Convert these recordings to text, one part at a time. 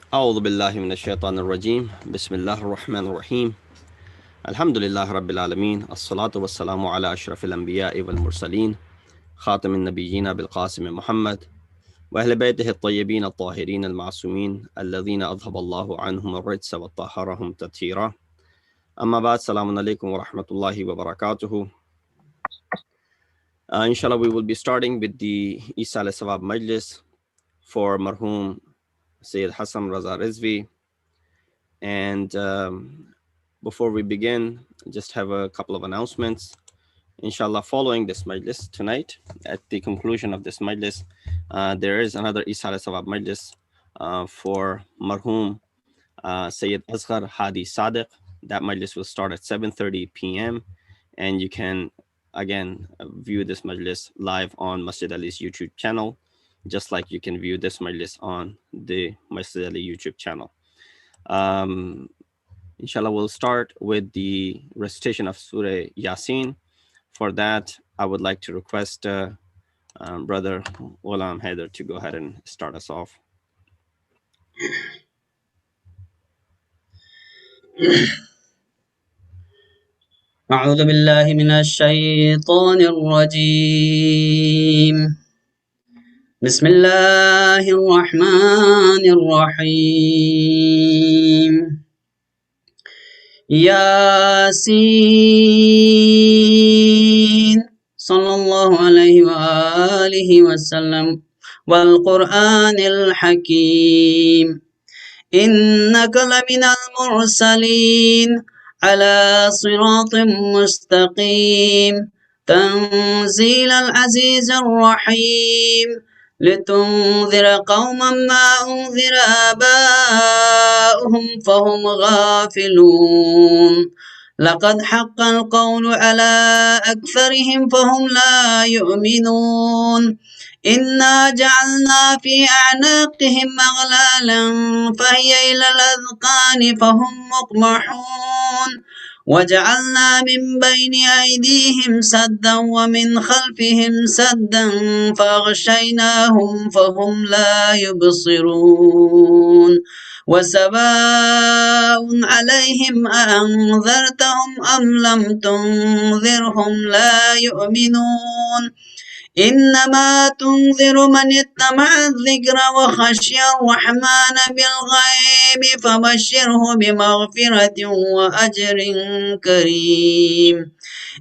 أعوذ بالله من الشيطان الرجيم بسم الله الرحمن الرحيم الحمد لله رب العالمين الصلاة والسلام على أشرف الأنبياء والمرسلين خاتم النبيين بالقاسم محمد وأهل بيته الطيبين الطاهرين المعصومين الذين أذهب الله عنهم الرجس وطهرهم تطهيرا أما بعد السلام عليكم ورحمة الله وبركاته. Inshallah, we will be starting with the Eisal-e-Thawab Majlis for Marhum Sayyid Hasan Raza Rizvi. And before we begin, I just have a couple of announcements. Inshallah, following this Majlis tonight, at the conclusion of this Majlis, there is another Eisal-e-Thawab Majlis for Marhum Sayyid Asghar Hadi Sadiq. That Majlis will start at 7:30 p.m. and you can again, view this Majlis live on Masjid-e-Ali's YouTube channel, just like you can view this Majlis on the Masjid-e-Ali YouTube channel. Inshallah, we'll start with the recitation of Surah Yasin. For that, I would like to request Brother Ghulam Haider to go ahead and start us off. أعوذ بالله من الشيطان الرجيم. بسم الله الرحمن الرحيم. ياسين صلى الله عليه وآله وسلم والقرآن الحكيم إنك لمن المرسلين على صراط مستقيم تنزيل العزيز الرحيم لتنذر قوما ما أنذر آباؤهم فهم غافلون لقد حق القول على أكثرهم فهم لا يؤمنون إنا جعلنا في أعناقهم أغلالا فهي إلى الأذقان فهم مقمحون وجعلنا من بين أيديهم سدا ومن خلفهم سدا فأغشيناهم فهم لا يبصرون وسواء عليهم أأنذرتهم أم لم تنذرهم لا يؤمنون إنما تنذر من اتبع الذكر وخشي الرحمن بالغيب فبشره بمغفرة وأجر كريم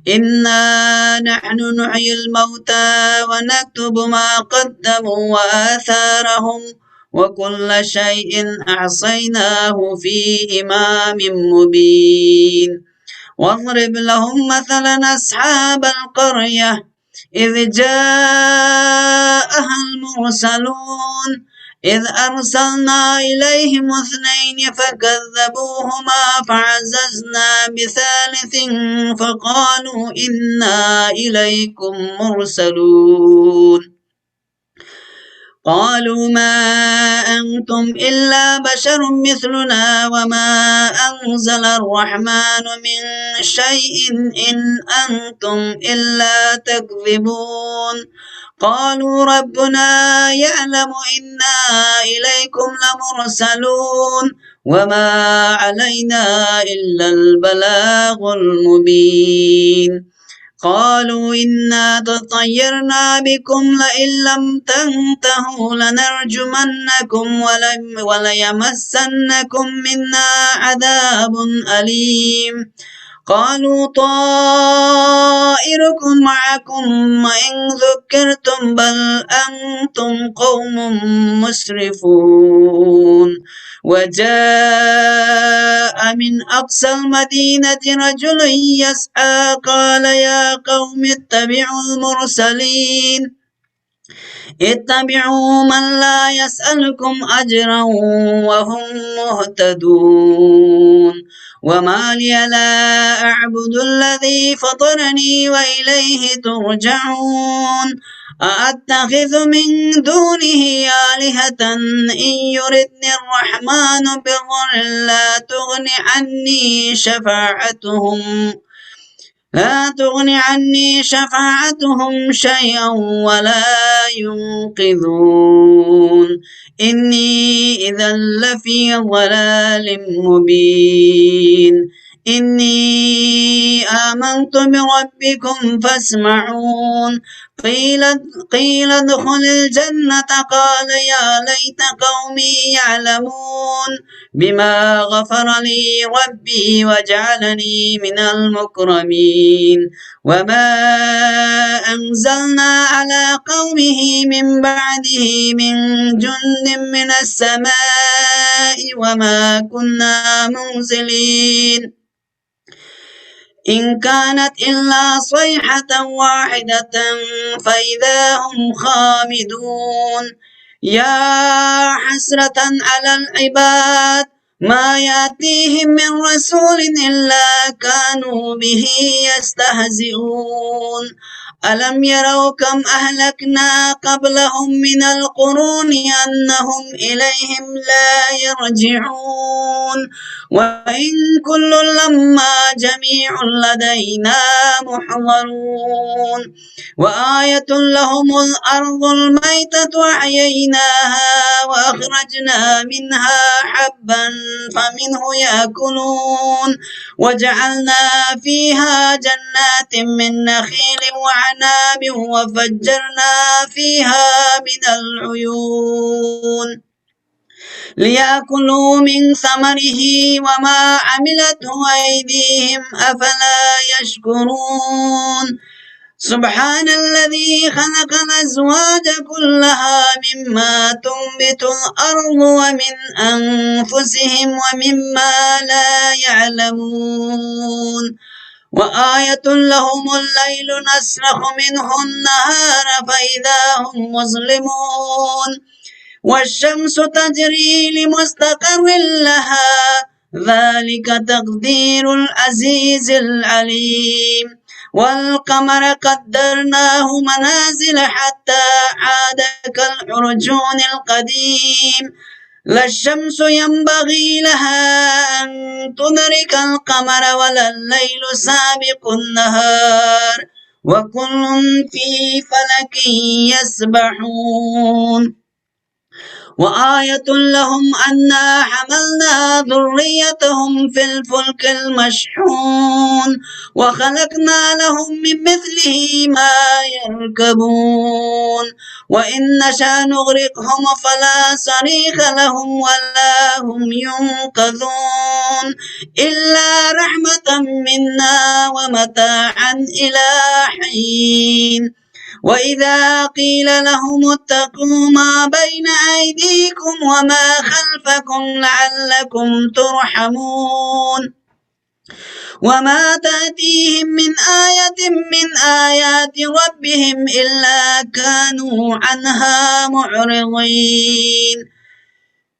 إنا نحن نحيي الموتى ونكتب ما قدموا وآثارهم وكل شيء أحصيناه في إمام مبين واضرب لهم مثلا أصحاب القرية إذ جاءها المرسلون إذ أرسلنا إليهم اثنين فكذبوهما فعززنا بثالث فقالوا إنا إليكم مرسلون قالوا ما أنتم إلا بشر مثلنا وما أنزل الرحمن من شيء إن أنتم إلا تكذبون قالوا ربنا يعلم إنا إليكم لمرسلون وما علينا إلا البلاغ المبين قالوا إنا تطيرنا بكم لئن لم تنتهوا لنرجمنكم وليمسنكم منا عذاب أليم قالوا طائركم معكم وإن ذكرتم بل أنتم قوم مسرفون وجاء من أقصى المدينة رجل يسعى قال يا قوم اتبعوا المرسلين اتبعوا من لا يسألكم أجرا وهم مهتدون وما لي لا أعبد الذي فطرني وإليه ترجعون أأتخذ من دونه آلهة إن يردني الرحمن بضر لا تغن عني شفاعتهم شيئا ولا ينقذون إني إذا لفي ضلال مبين إني آمنت بربكم فاسمعون قيل ادخل الجنة قال يا ليت قومي يعلمون بما غفر لي ربي وجعلني من المكرمين وما أنزلنا على قومه من بعده من جند من السماء وما كنا منزلين إن كانت إلا صيحة واحدة فإذا هم خامدون يا حسرة على العباد ما يأتيهم من رسول إلا كانوا به يستهزئون ألم يروا كم أهلكنا قبلهم من القرون أنهم إليهم لا يرجعون وإن كل لما جميع لدينا محضرون وآية لهم الأرض الميتة أحييناها وأخرجنا منها حبا فمنه يأكلون وجعلنا فيها جنات من نخيل وعناب وفجرنا فيها من العيون ليأكلوا من ثمره وما عملته أيديهم أفلا يشكرون سبحان الذي خلق الأزواج كلها مما تنبت الأرض ومن أنفسهم ومما لا يعلمون وآية لهم الليل نسلخ منه النهار فإذا هم مظلمون والشمس تجري لمستقر لها ذلك تقدير العزيز العليم والقمر قدرناه منازل حتى عاد كالعرجون القديم لا الشمس ينبغي لها أن تدرك القمر ولا الليل سابق النهار وكل في فلك يسبحون وآية لهم أنا حملنا ذريتهم في الفلك المشحون وخلقنا لهم من مثله ما يركبون وإن نشأ نغرقهم فلا صريخ لهم ولا هم ينقذون إلا رحمة منا ومتاعا إلى حين وإذا قيل لهم اتقوا ما بين أيديكم وما خلفكم لعلكم ترحمون وما تأتيهم من آية من آيات ربهم إلا كانوا عنها معرضين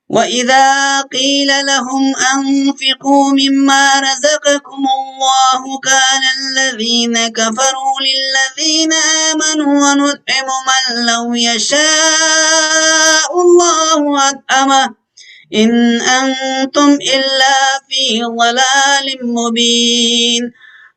وإذا قيل لهم أنفقوا مما رزقكم الله كان الذين كفروا للذين آمنوا ونطعم من لو يشاء الله أطعمه إن أنتم إلا في ضلال مبين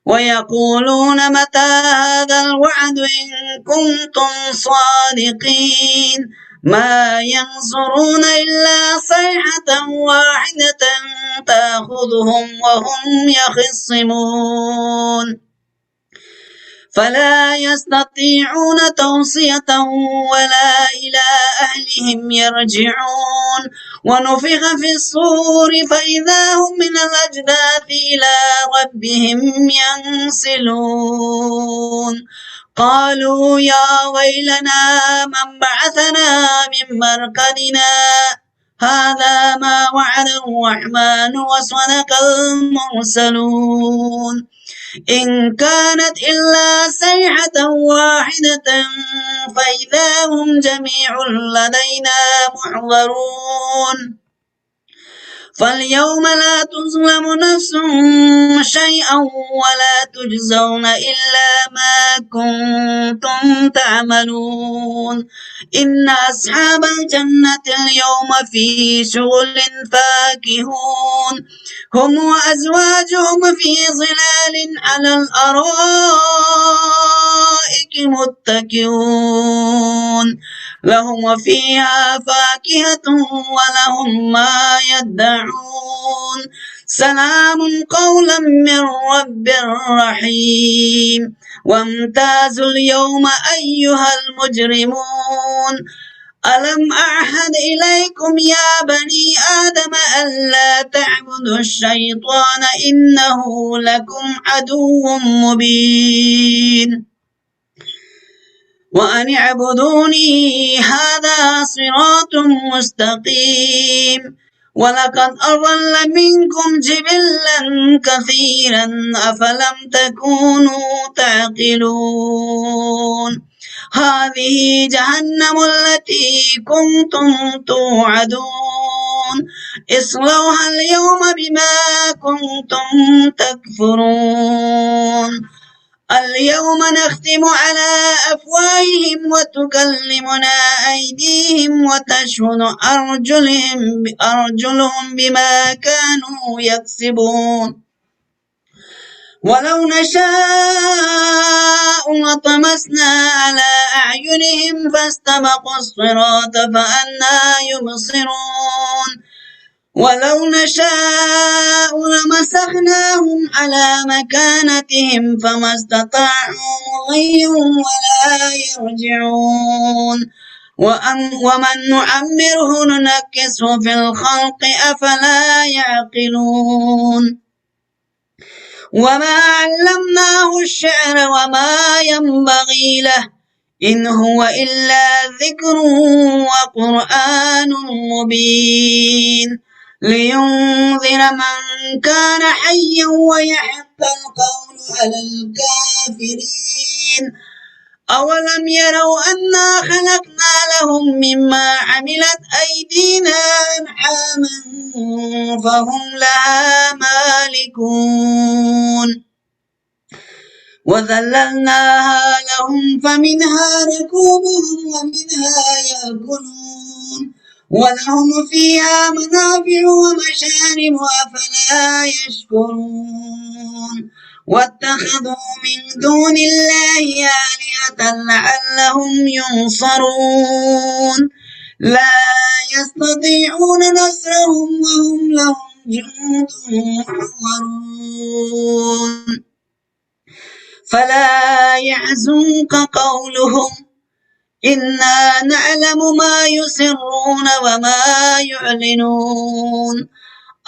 ويقولون متى هذا الوعد إن كنتم صادقين ما ينظرون إلا صيحة واحدة تأخذهم وهم يخصمون فلا يستطيعون توصية ولا إلى أهلهم يرجعون ونفخ في الصور فإذا هم من الأجداث إلى ربهم ينسلون قالوا يا ويلنا من بعثنا من مرقدنا هذا ما وعد الرحمن وصدق المرسلون إن كانت إلا صيحة واحدة فإذا هم جميع لدينا محضرون فاليوم لا تظلم نفس شيئا ولا تجزون إلا ما كنتم تعملون إن أصحاب الجنة اليوم في شغل فاكهون هم وأزواجهم في ظلال على الأرائك متكئون لهم فيها فاكهة ولهم ما يدعون سلام قولا من رب رحيم وامتازوا اليوم أيها المجرمون ألم أعهد إليكم يا بني آدم ألا تعبدوا الشيطان إنه لكم عدو مبين وأن اعبدوني هذا صراط مستقيم ولقد أضل منكم جبلا كثيرا أفلم تكونوا تعقلون هذه جهنم التي كنتم توعدون اصلوها اليوم بما كنتم تكفرون اليوم نختم على أفواههم وتكلمنا أيديهم وتشهد أرجلهم بما كانوا يكسبون ولو نشاء لطمسنا على أعينهم فاستبقوا الصراط فأنى يبصرون ولو نشاء لمسخناهم على مكانتهم فما استطاعوا مضيا ولا يرجعون ومن نعمره ننكسه في الخلق أفلا يعقلون وما علمناه الشعر وما ينبغي له إن هو إلا ذكر وقرآن مبين لينذر من كان حيا ويحق القول على الكافرين أولم يروا أنا خلقنا لهم مما عملت أيدينا أنعاما فهم لها مالكون وذللناها لهم فمنها ركوبهم ومنها يأكلون ولهم فيها منافع ومشارب أفلا يشكرون واتخذوا من دون الله آلهة لعلهم ينصرون لا يستطيعون نصرهم وهم لهم جند محضرون فلا يحزنك قولهم إنا نعلم ما يسرون وما يعلنون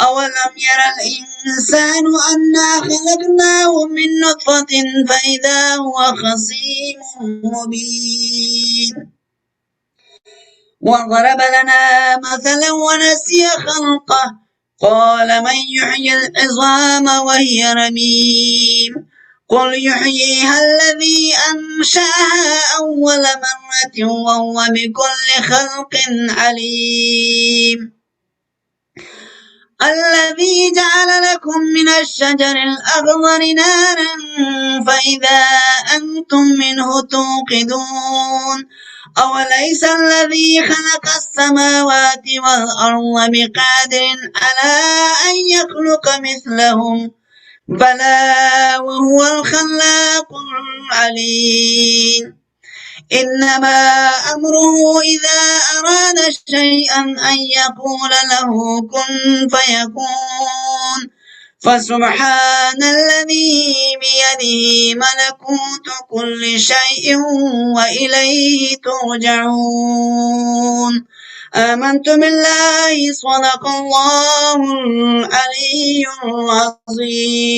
أولم ير الإنسان أنا خلقناه من نطفة فإذا هو خصيم مبين وضرب لنا مثلا ونسي خلقه قال من يحيي العظام وهي رميم قل يحييها الذي أنشأها أول مرة وهو بكل خلق عليم الذي جعل لكم من الشجر الأخضر نارا فإذا أنتم منه توقدون أوليس الذي خلق السماوات والأرض بقادر على أن يخلق مثلهم بلى وهو الخلاق العليم إنما أمره إذا أراد شيئا أن يقول له كن فيكون فسبحان الذي بيده ملكوت كل شيء وإليه ترجعون آمنت بالله صدق الله العلي العظيم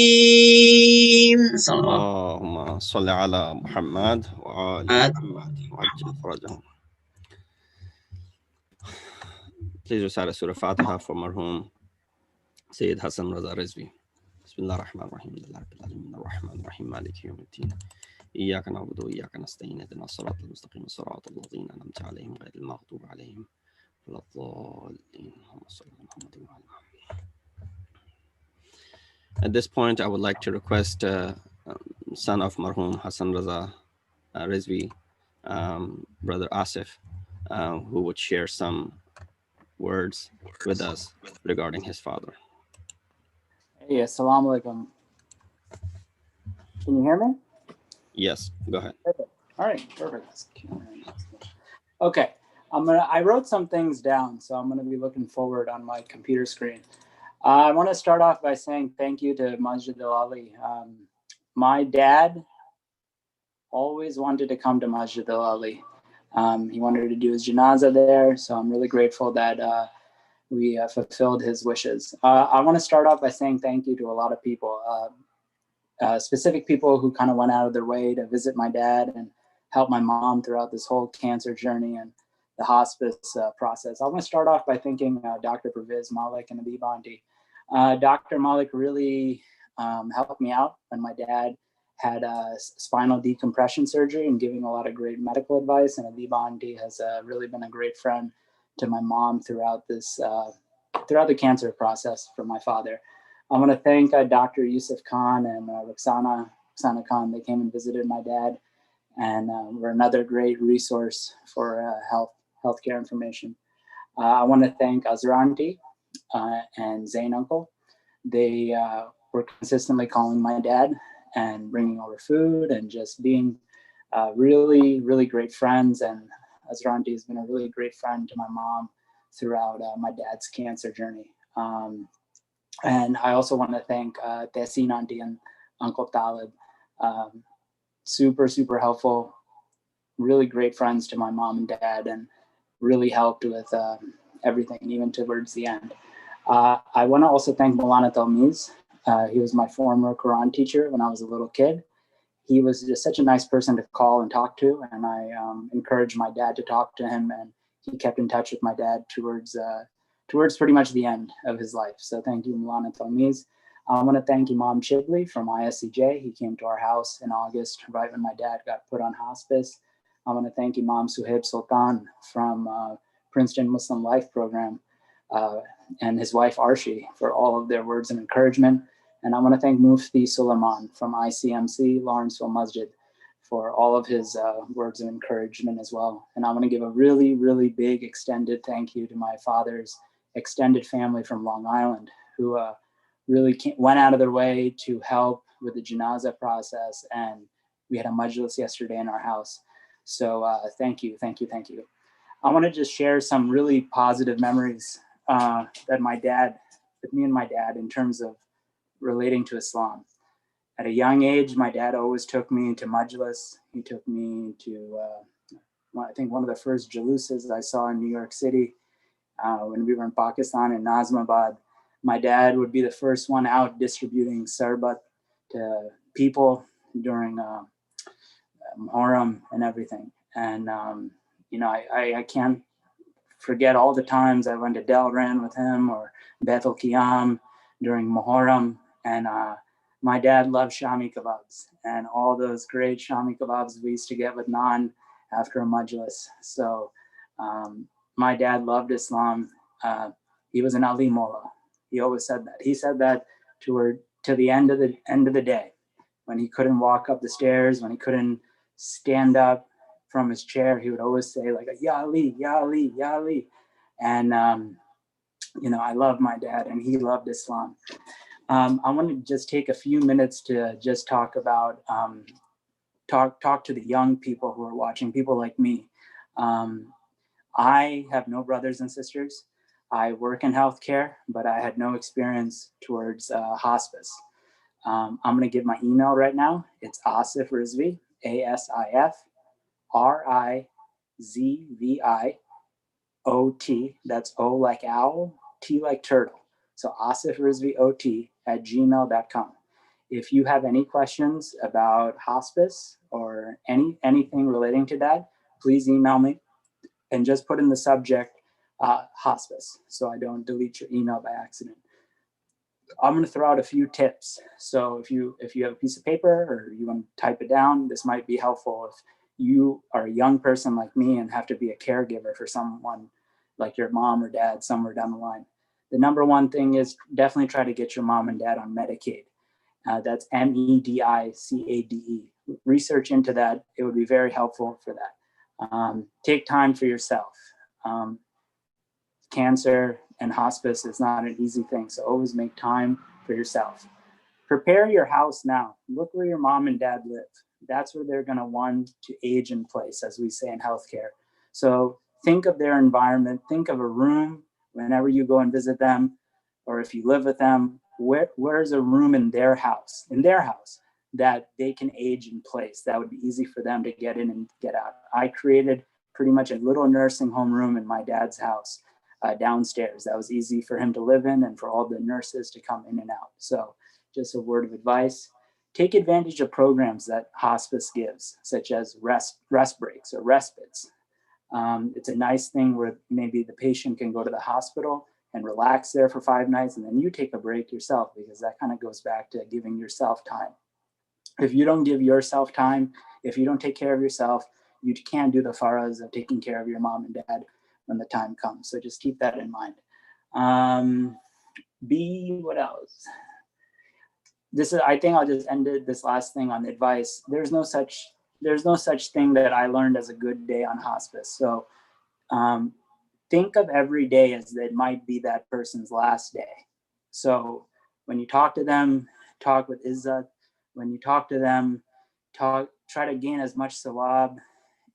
اللهم صل على محمد وآل محمد وعجل فرجهم. Please recite Surah Fatiha for Marhum Sayyid Hasan Raza Rizvi. Bismillah ar-Rahman ar-Rahim. Ar-Rahman ar-Rahim. Maliki yawm al-Din. إياك نعبد وإياك نستعين اهدنا الصراط المستقيم صراط الذين أنعمت عليهم غير المغضوب عليهم ولا الضالين. اللهم صل على محمد وعلى آله. At this point, I would like to request son of Marhum Hasan Raza Rizvi, brother Asif, who would share some words with us regarding his father. Hey, assalamu alaikum. Can you hear me? Yes, go ahead. Perfect. All right, perfect. Okay, I wrote some things down, so I'm gonna be looking forward on my computer screen. I want to start off by saying thank you to Masjid-e-Ali. My dad always wanted to come to Masjid-e-Ali. He wanted to do his janazah there, so I'm really grateful that we fulfilled his wishes. I want to start off by saying thank you to a lot of people, specific people who kind of went out of their way to visit my dad and help my mom throughout this whole cancer journey and the hospice process. I want to start off by thanking Dr. Pervez Malik and Adib Auntie. Dr. Malik really helped me out when my dad had spinal decompression surgery and giving a lot of great medical advice. And Adib Auntie has really been a great friend to my mom throughout this throughout the cancer process for my father. I want to thank Dr. Yusuf Khan and Roxana Khan. They came and visited my dad, and were another great resource for healthcare information. I want to thank Azranti and Zain Uncle. They were consistently calling my dad and bringing over food and just being really, really great friends. And Azranti has been a really great friend to my mom throughout my dad's cancer journey. And I also want to thank Yasin Auntie and Uncle Talib. Super, super helpful, really great friends to my mom and dad, and really helped with everything, even towards the end. I want to also thank Maulana Talmiz. He was my former Quran teacher when I was a little kid. He was just such a nice person to call and talk to, and I encouraged my dad to talk to him, and he kept in touch with my dad towards pretty much the end of his life. So thank you, Maulana Talmiz. I want to thank Imam Chibli from ISCJ. He came to our house in August, right when my dad got put on hospice. I want to thank Imam Suhaib Sultan from Princeton Muslim Life Program and his wife Arshi for all of their words of encouragement. And I want to thank Mufti Suleiman from ICMC Lawrenceville Masjid for all of his words of encouragement as well. And I want to give a really, really big extended thank you to my father's extended family from Long Island, who really went out of their way to help with the janaza process. And we had a majlis yesterday in our house. So thank you, thank you, thank you. I want to just share some really positive memories that with me and my dad, in terms of relating to Islam. At a young age, my dad always took me to Majlis. He took me to, I think, one of the first jaluses I saw in New York City when we were in Pakistan, in Nazimabad. My dad would be the first one out distributing sarbat to people during Marhum and everything. And, I can't forget all the times I went to Delran with him, or Beth al-Qiyam during Muharram. And my dad loved Shami kebabs, and all those great Shami kebabs we used to get with naan after a majlis. So my dad loved Islam. He was an Ali Mullah. He always said that. He said that to the end of the day, when he couldn't walk up the stairs, when he couldn't stand up from his chair, he would always say, like, Ya Ali, Ya Ali, Ya Ali. And I love my dad, and he loved Islam. I want to just take a few minutes to just talk about talk to the young people who are watching, people like me. I have no brothers and sisters. I work in healthcare, but I had no experience towards hospice. I'm going to give my email right now. It's Asif Rizvi, ASIFRizviOT. That's O like owl, T like turtle. So asifrizviot@gmail.com. If you have any questions about hospice or anything relating to that, please email me and just put in the subject hospice, so I don't delete your email by accident. I'm going to throw out a few tips. So if you have a piece of paper or you want to type it down, this might be helpful if you are a young person like me and have to be a caregiver for someone like your mom or dad somewhere down the line. The number one thing is definitely try to get your mom and dad on Medicaid. That's MEDICADE. Research into that. It would be very helpful for that. Take time for yourself. Cancer and hospice is not an easy thing, so always make time for yourself. Prepare your house now. Look where your mom and dad live. That's where they're going to want to age in place, as we say in healthcare. So think of their environment. Think of a room whenever you go and visit them, or if you live with them, where's a room in their house that they can age in place. That would be easy for them to get in and get out. I created pretty much a little nursing home room in my dad's house downstairs. That was easy for him to live in and for all the nurses to come in and out. So just a word of advice, take advantage of programs that hospice gives, such as rest breaks or respites. It's a nice thing where maybe the patient can go to the hospital and relax there for 5 nights, and then you take a break yourself, because that kind of goes back to giving yourself time. If you don't give yourself time, if you don't take care of yourself, you can't do the faraz of taking care of your mom and dad when the time comes. So just keep that in mind. What else? I think I'll just end this last thing on advice. There's no such thing that I learned as a good day on hospice. So think of every day as that might be that person's last day. So when you talk to them, talk with izzat. When you talk to them, try to gain as much thawab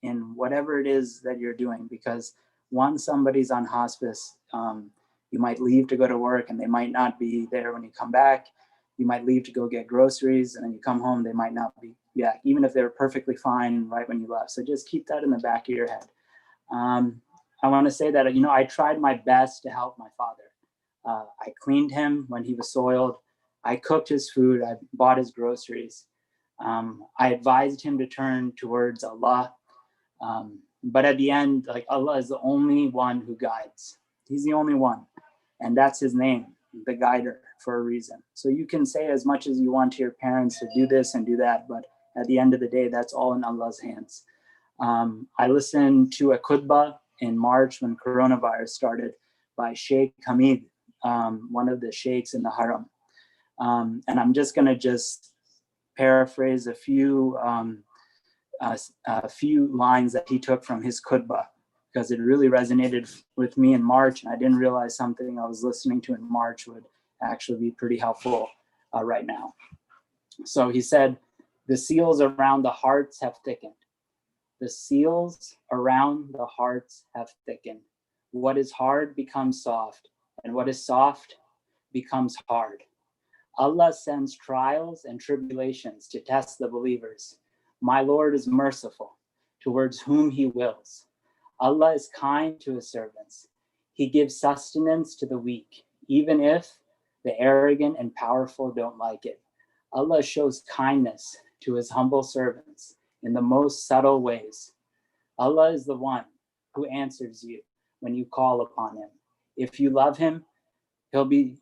in whatever it is that you're doing, because once somebody's on hospice, you might leave to go to work and they might not be there when you come back. You might leave to go get groceries and then you come home, they might not be back, even if they were perfectly fine right when you left. So just keep that in the back of your head. I want to say that, I tried my best to help my father. I cleaned him when he was soiled. I cooked his food. I bought his groceries. I advised him to turn towards Allah. But at the end, like, Allah is the only one who guides. He's the only one. And that's his name, the guider, for a reason. So you can say as much as you want to your parents to do this and do that, but at the end of the day, that's all in Allah's hands. I listened to a khutbah in March when coronavirus started by Sheikh Hamid, one of the sheikhs in the Haram. And I'm just going to paraphrase a few lines that he took from his khutbah, because it really resonated with me in March, and I didn't realize something I was listening to in March would actually be pretty helpful right now. So he said, "The seals around the hearts have thickened. The seals around the hearts have thickened. What is hard becomes soft, and what is soft becomes hard. Allah sends trials and tribulations to test the believers. My Lord is merciful towards whom he wills. Allah is kind to his servants. He gives sustenance to the weak, even if the arrogant and powerful don't like it. Allah shows kindness to his humble servants in the most subtle ways. Allah is the one who answers you when you call upon him. If you love him, he'll bring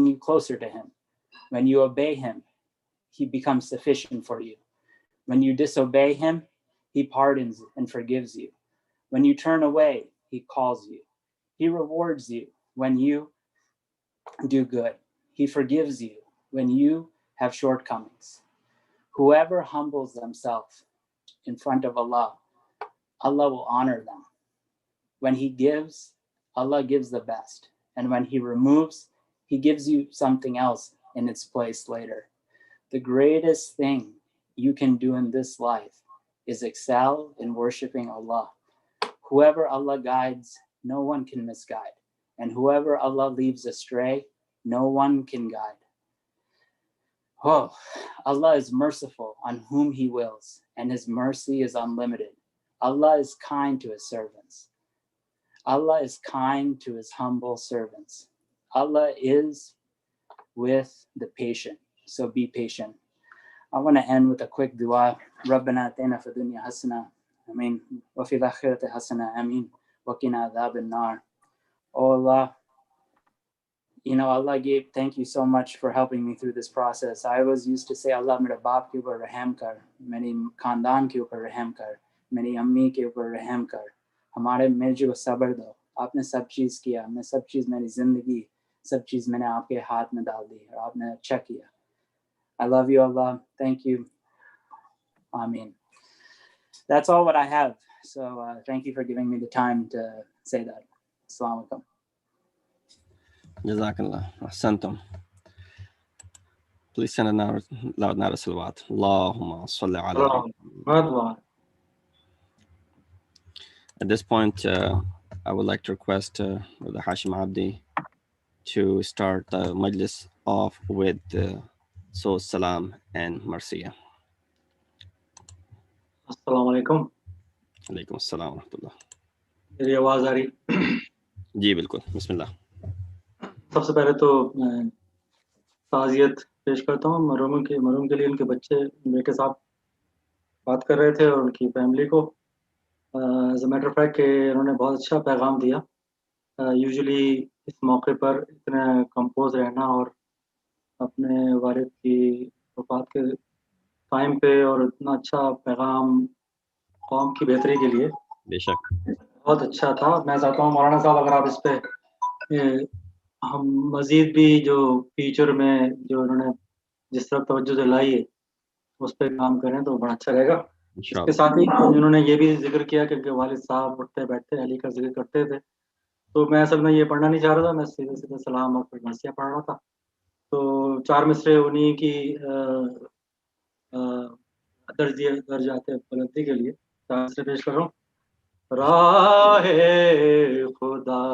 you closer to him. When you obey him, he becomes sufficient for you. When you disobey him, he pardons and forgives you. When you turn away, he calls you. He rewards you when you do good. He forgives you when you have shortcomings. Whoever humbles themselves in front of Allah, Allah will honor them. When he gives, Allah gives the best. And when he removes, he gives you something else in its place later. The greatest thing you can do in this life is excel in worshiping Allah. Whoever Allah guides, no one can misguide. And whoever Allah leaves astray, no one can guide. Oh, Allah is merciful on whom he wills, and his mercy is unlimited. Allah is kind to his servants. Allah is kind to his humble servants. Allah is with the patient, so be patient. I want to end with a quick dua. رَبَّنَا آتِنَا فِي الدُّنْيَا حَسَنَةً Ameen. وَفِي الْآخِرَةِ حَسَنَةً Ameen. وَقِنَا عَذَابَ النَّارِ. Oh Allah, Allah thank you so much for helping me through this process. I always used to say, Allah mere baap ke upar rahm kar, meri khandan ke upar rahm kar, meri ammi ke upar rahm kar, hamare mujhe ko sabr do. Aapne sab cheez kiya, main sab cheez meri zindagi, sab cheez maine aapke haath mein dal di, aur aapne acha kiya. I love you, Allah. Thank you. Ameen. That's all what I have. So thank you for giving me the time to say that. Assalamu alaikum. Jazakallah. Ahsantum. Please send a loud nada salawat. Allahumma salli ala. At this point, I would like to request Brother Hashim Abdi to start the Majlis off with So Salam and Marsiya. अस्सलाम वालेकुम। Alaikum assalam wa rahmatullah. मेरी आवाज आ रही? जी बिल्कुल, बिस्मिल्लाह। सबसे पहले तो ताज़ियत पेश करता हूँ मरहूम के लिए। उनके बच्चे बेटे साहब बात कर रहे थे और उनकी फैमिली को as a matter of fact कि उन्होंने बहुत अच्छा पैगाम दिया। यूजुअली इस मौके पर इतना कंपोज रहना और अपने वालिद की वफ़ात के टाइम पे और इतना अच्छा पैगाम कौम की बेहतरी के लिए बेशक बहुत अच्छा था। मैं चाहता हूँ मौलाना साहब अगर आप इस पे ہم مزید بھی جو فیوچر میں جو انہوں نے جس طرح توجہ دلائی ہے اس پہ کام کریں تو بڑا اچھا رہے گا. اس کے انشاءاللہ. ساتھ ہی انہوں نے یہ بھی ذکر کیا کہ والد صاحب اٹھتے بیٹھتے علی کا ذکر کرتے تھے، تو میں اصل میں یہ پڑھنا نہیں چاہ رہا تھا، میں سیدھے سیدھے سلام اور پھر مرثیہ پڑھ رہا تھا. تو 4 مصرے انہی کی درجات بلندی کے لیے 4 مصرے پیش کر رہا ہوں. راہ خدا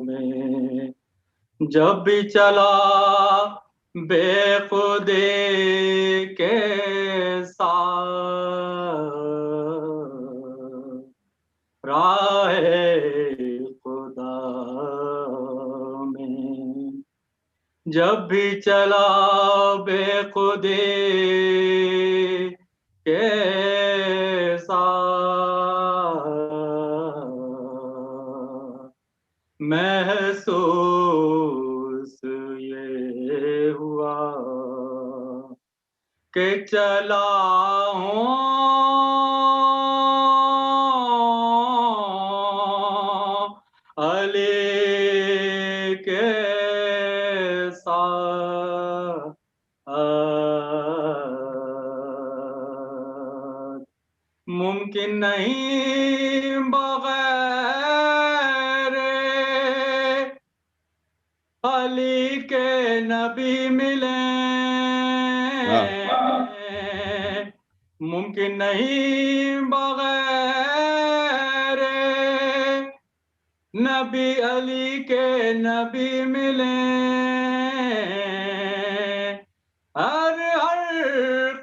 میں جب بھی چلا بے خودی کے ساتھ، راہ خدا میں جب بھی چلا بے خودی کے ساتھ، محسوس یہ ہوا کہ چلا ہوں علی کے ساتھ. ممکن نہیں بغیر علی کے نبی ملیں، ممکن نہیں بغیر نبی علی کے نبی ملیں. ہر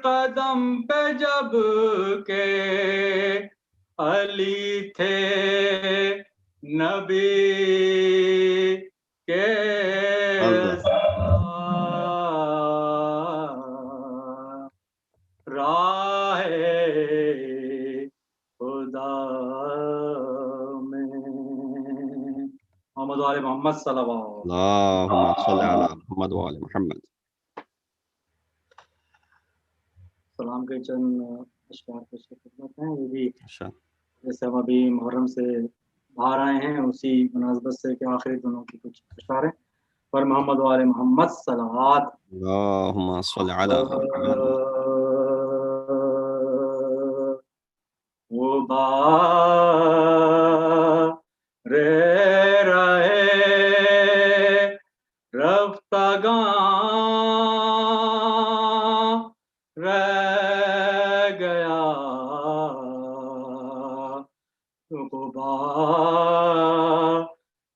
قدم پہ جب کہ علی تھے نبی کے راہ خدا میں. محمد وآل محمد صلی اللہ علیہ وسلم. اللہم صلی علی محمد وآل محمد. سلام کے چند اشعار پیش خدمت ہیں. یہ بھی اچھا. جیسے ہم ابھی محرم سے باہر آئے ہیں اسی مناسبت سے کہ آخری دنوں کی کچھ اشعار ہیں. پر محمد وآل محمد صلوات. اللہم صلی علی محمد. وہ رہے رفتگاں رہ گیا،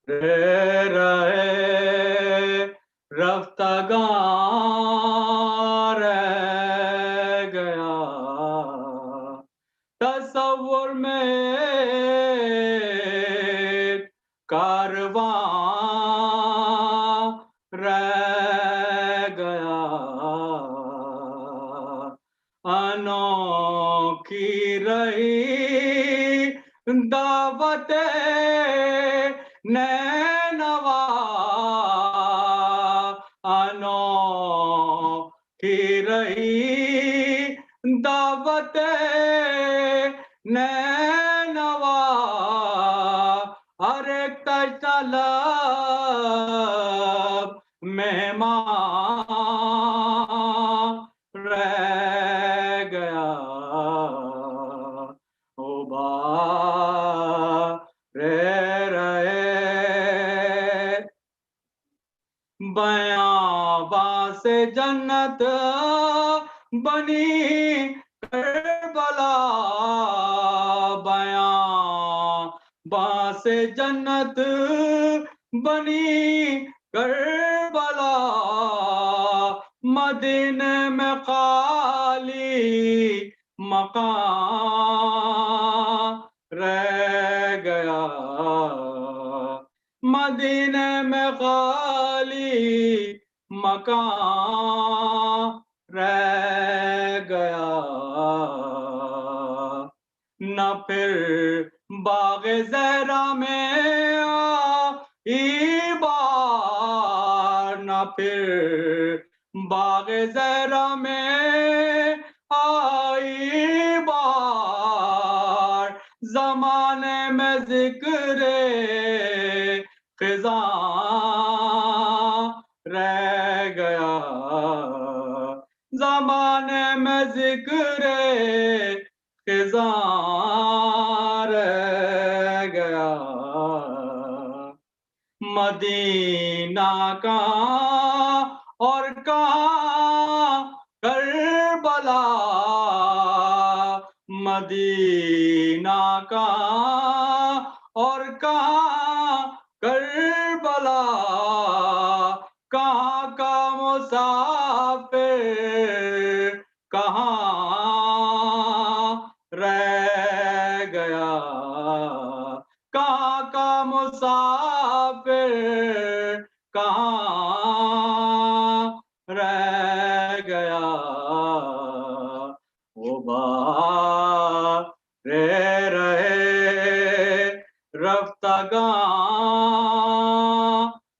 رہے رفتگاں رہ گیا، تصور میں کارواں رہ گیا، انوکھی رہی دعوت نینوا، انوکھی رہی دعوت نینوا، ہر ایک تشنہ لب مہمان رہ گیا، او رہے بیاباں سے جنت بنی کربلا، بیاباں سے جنت بنی کربلا، مدینے میں خالی مقام رہ گیا، مدینے میں خالی مکان رہ گیا، نہ پھر باغ زہرا میں آئی بار، نہ پھر باغ زہرا میں آئی بار، زمانے میں ذکر خزاں رہ گیا زمانے میں ذکر خزاں رہ گیا مدینہ کہاں اور کہاں کربلا مدینہ کہاں اور کہاں کربلا کہاں کا مسافر کہاں رہ گیا کہاں کا مسافر کہاں رہ گیا وہ بار رہے رفتگاں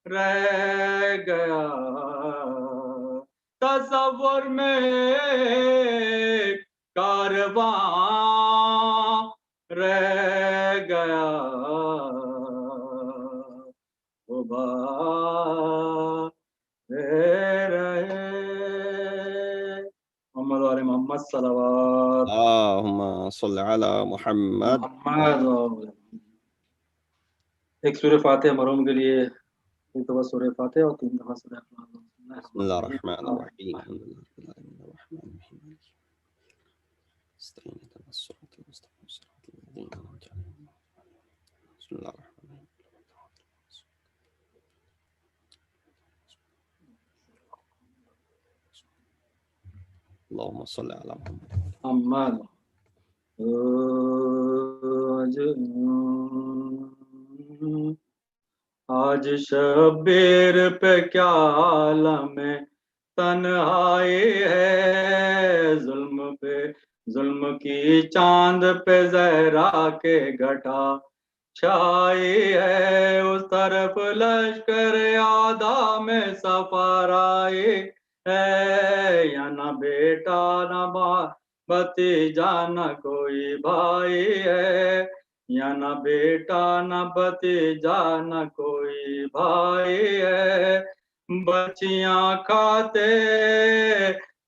رہ گیا تصور میں کارواں رہ گیا وہ بار رہے محمد وآل محمد صلوات اللہم صل علی محمد. محمد. ایک سورہ فاتحہ مرحوم کے لیے ایک دفعہ سورہ فاتحہ اور 3 دفعہ سورہ اخلاص. بسم اللہ الرحمن الرحیم الحمد للہ رب العالمین الرحمن الرحیم استعین اهدنا الصراط المستقیم صراط الذین انعمت علیہم بسم اللہ الرحمن الرحیم اللہم صل علی محمد. محمد. آج شبیر پہ کیا عالم تنہائی ہے ظلم پہ ظلم کی چاند پہ زہرا کے گھٹا چھائی ہے اس طرف لشکر آدھا میں سفر آئی ہے یا نہ بیٹا نہ بھتیجا نہ کوئی بھائی ہے یا نہ بیٹا نہ بھتیجا نہ کوئی بھائی ہے بچیاں کھاتے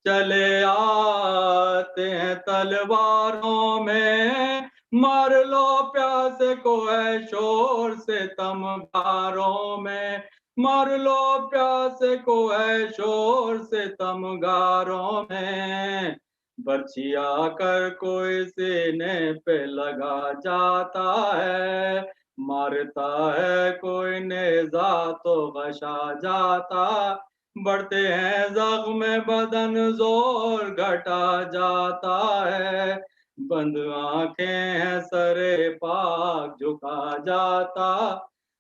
چلے آتے ہیں تلواروں میں مار لو پیاسے کو ہے شور سے تمغاروں میں مار لو پیاسے کو ہے شور سے تمغاروں میں برچھی آ کر کوئی سینے پہ لگا جاتا ہے مارتا ہے کوئی نیزہ تو غشا جاتا بڑھتے ہیں زخم بدن زور گھٹا جاتا ہے بند آنکھیں ہیں سرے پاک جھکا جاتا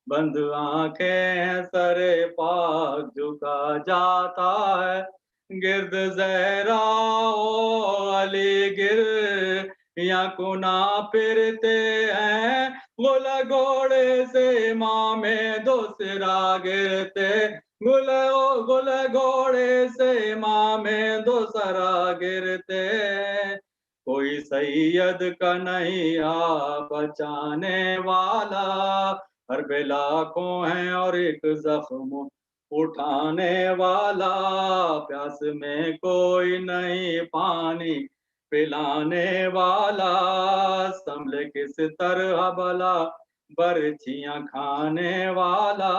بند آنکھیں ہیں سرے پاک جھکا جاتا ہے گرد زہرا علی گر یا کنا پھرتے ہیں گل گھوڑے سے امام دوسرا گرتے گل گھوڑے سے امام دوسرا گرتے کوئی سید کا نہیں آ بچانے والا ہر بلا کو ہیں اور ایک زخم اٹھانے والا پیاس میں کوئی نہیں پانی پلانے والا سنبھلے کس طرح بلا برچیاں کھانے والا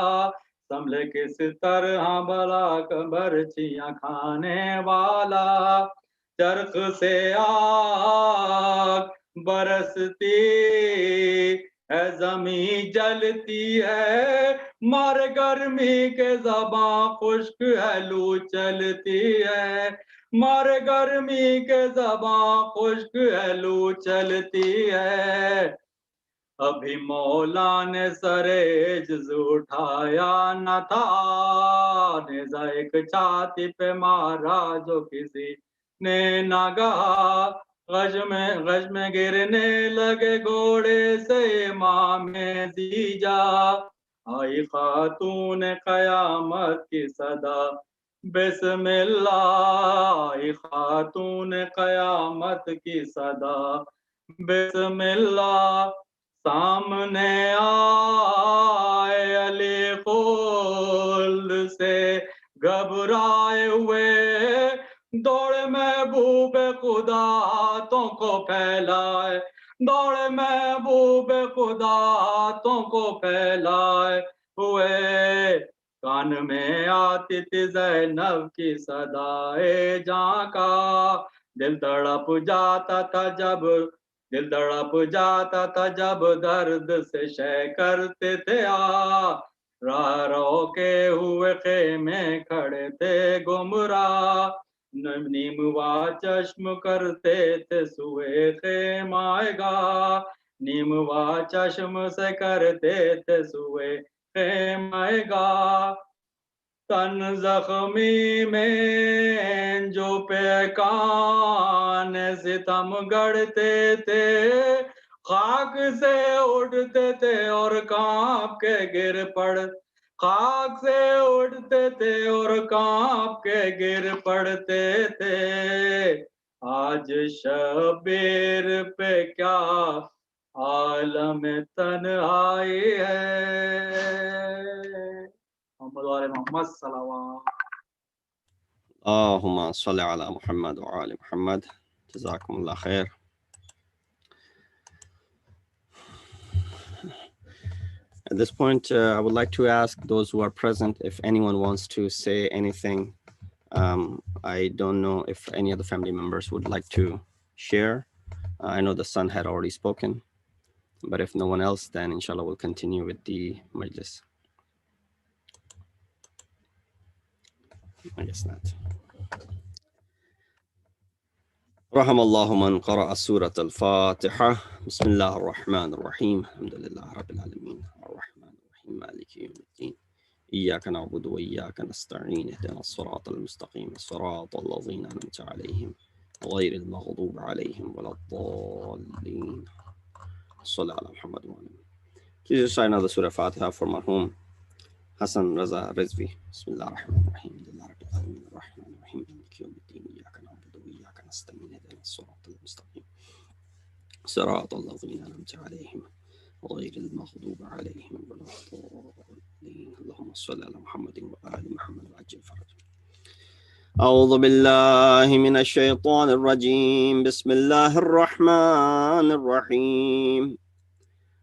سنبھلے کس طرح بلا برچیاں کھانے والا چرخ سے آگ برستی ہے زمین جلتی ہے مر گرمی کے زباں خشک ہے لو چلتی ہے مر گرمی کے زباں خشک ہے لو چلتی ہے ابھی مولا نے سرے عجز اٹھایا نہ تھا نیزہ ایک چھاتی پہ مارا جو کسی نے نہ کہا غش میں گرنے لگے گھوڑے سے امام دیجا آئی خاتون قیامت کی صدا بسم اللہ آئی خاتون قیامت کی صدا بسم اللہ سامنے آئے علی से घबराए हुए दौड़ महबूब खुदा हाथों को फैलाए दौड़ महबूब खुदा हाथों को फैलाए हुए कान में आती थी ज़ैनब की सदाए जहाँ का दिल तड़प जाता था जब दर्द से शय करते थे राह रोके हुए खेमे खड़े थे गुमराह नीमवा चश्म करते थे सुए खेमाएगा नीमवा चश्म से करते थे सुए खेमाएगा तन जख्मी में जो पेकान सितम गढ़ते थे खाक से उठते थे और कांप के गिर पड़ खाक से उठते थे और कांप के गिर पड़ते थे आज शबीर पे क्या आलम तन्हाई है मोहम्मद सल्लल्लाहु Allahumma salli ala Muhammad wa ali Muhammad. Jazakumullah khair. At this point, I would like to ask those who are present if anyone wants to say anything. I don't know if any of the family members would like to share. I know the son had already spoken, but if no one else, then inshallah we'll continue with the majlis. I guess not. رحم الله من قرأ سورة الفاتحة بسم الله الرحمن الرحيم الحمد لله رب العالمين الرحمن الرحيم مالك يوم الدين إياك نعبد وإياك نستعين اهدنا الصراط المستقيم صراط الذين أنعمت عليهم غير المغضوب عليهم ولا الضالين صلى على محمد وعلى آله. Please recite another Surah Fatiha for Marhum Hasan, Raza, Rizvi. Bismillah ar-Rahman ar-Rahim. Alhamdulillah Rabbil Alamin ar-Rahman ar-Rahim Maliki yawm الدين إياك نعبد وإياك نستعين اهدنا الصراط المستقيم صراط الذين أنعمت عليهم غير المغضوب عليهم ولا الضالين اللهم صل على محمد وآل محمد وعجل فرجهم. أعوذ بالله من الشيطان الرجيم بسم الله الرحمن الرحيم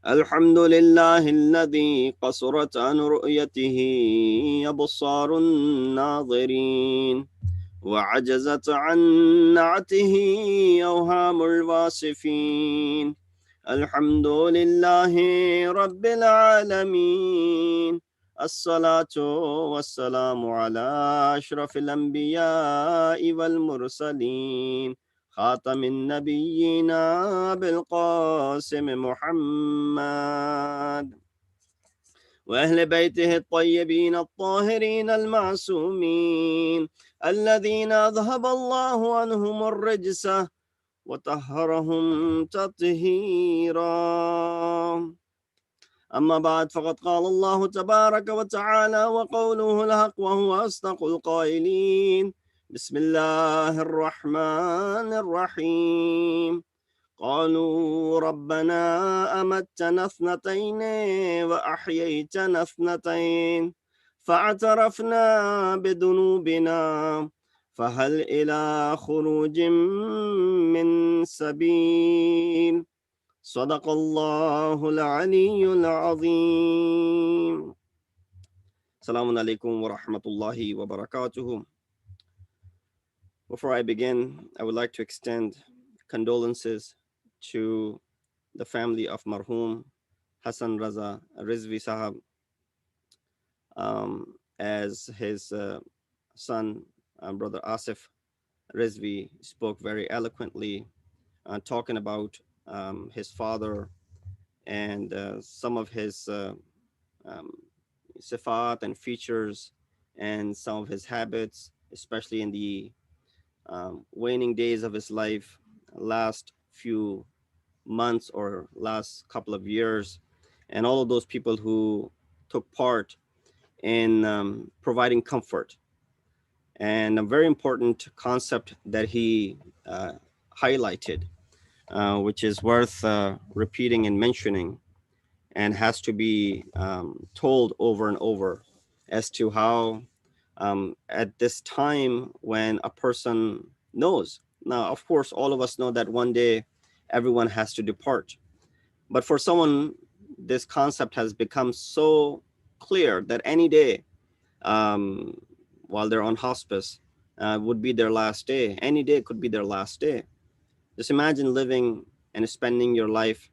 الحمد لله الذي قصرت عن رؤيته أبصار الناظرين وعجزت عن نعته أوهام الواصفين الحمد لله رب العالمين الصلاة والسلام على أشرف الأنبياء والمرسلين خاتم النبيين بالقاسم محمد وأهل بيته الطيبين الطاهرين المعصومين الذين أذهب الله عنهم الرجس وطهرهم تطهيرا أما بعد فقد قال الله تبارك وتعالى وقوله الحق وهو أصدق القائلين بسم الله الرحمن الرحيم قالوا ربنا أمتنا اثنتين وأحييتنا اثنتين فاعترفنا بذنوبنا فهل إلى خروج من سبيل صدق الله العلي العظيم. Assalamu alaikum wa rahmatullahi wa barakatuhu. Before I begin, I would like to extend condolences to the family of Marhum Hasan Raza Rizvi Sahab, as his son, brother Asif Rizvi, spoke very eloquently, talking about his father and some of his sifat and features and some of his habits, especially in the waning days of his life, last few months or last couple of years, and all of those people who took part in providing comfort. And a very important concept that he highlighted, which is worth repeating and mentioning, and has to be told over and over, as to how at this time when a person knows. Now, of course, all of us know that one day everyone has to depart. But for someone, this concept has become so clear that any day, um, while they're on hospice, would be their last day. Any day could be their last day. Just imagine living and spending your life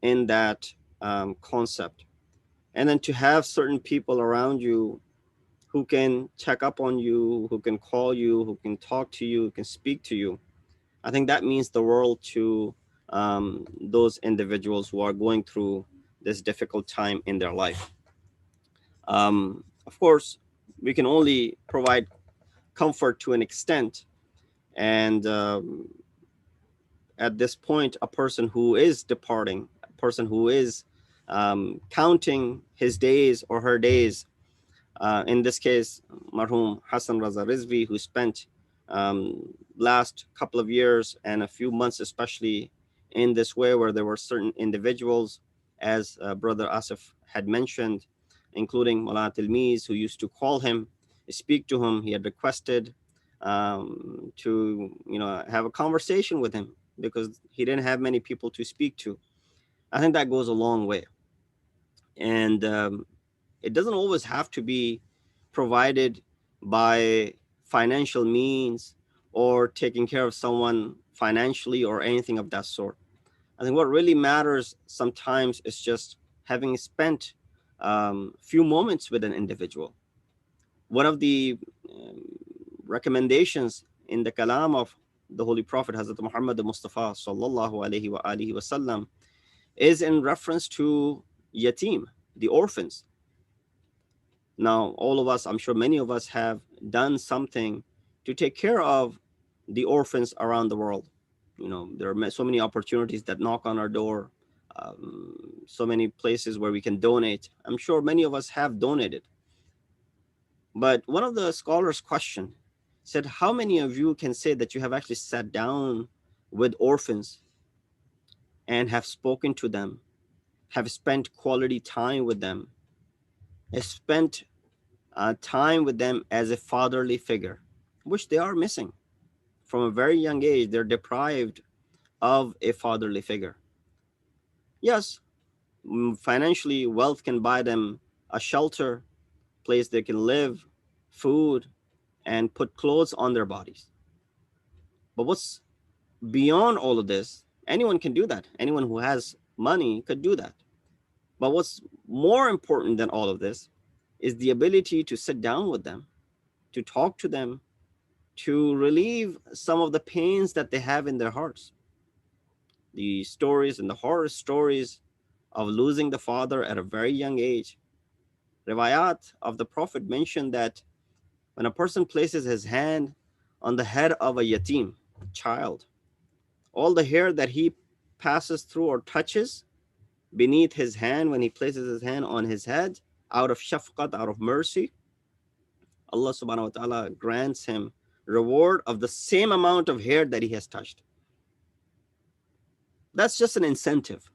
in that concept. And then to have certain people around you who can check up on you, who can call you, who can talk to you, who can speak to you. I think that means the world to those individuals who are going through this difficult time in their life. Of course, we can only provide comfort to an extent. And at this point, a person who is departing, a person who is counting his days or her days, in this case, Marhum Hasan Raza Rizvi, who spent last couple of years and a few months, especially in this way, where there were certain individuals, as Brother Asif had mentioned, including Mullah Tilmiz, who used to call him, speak to him. He had requested to, have a conversation with him because he didn't have many people to speak to. I think that goes a long way. And it doesn't always have to be provided by financial means or taking care of someone financially or anything of that sort. I think what really matters sometimes is just having spent few moments with an individual. One of the recommendations in the kalam of the Holy Prophet Hazrat Muhammad Mustafa sallallahu alaihi wa alihi wasallam is in reference to yatim, the orphans. Now, all of us, I'm sure many of us have done something to take care of the orphans around the world. There are so many opportunities that knock on our door, so many places where we can donate. I'm sure many of us have donated. But one of the scholars questioned, said, how many of you can say that you have actually sat down with orphans and have spoken to them, have spent quality time with them, have spent time with them as a fatherly figure, which they are missing. From a very young age, they're deprived of a fatherly figure. Yes, financially, wealth can buy them a shelter, place they can live, food, and put clothes on their bodies. But what's beyond all of this, anyone can do that. Anyone who has money could do that. But what's more important than all of this is the ability to sit down with them, to talk to them, to relieve some of the pains that they have in their hearts. The stories and the horror stories of losing the father at a very young age. Riwayat of the Prophet mentioned that when a person places his hand on the head of a yatim child, all the hair that he passes through or touches beneath his hand, when he places his hand on his head, out of shafqat, out of mercy, Allah subhanahu wa ta'ala grants him reward of the same amount of hair that he has touched. That's just an incentive.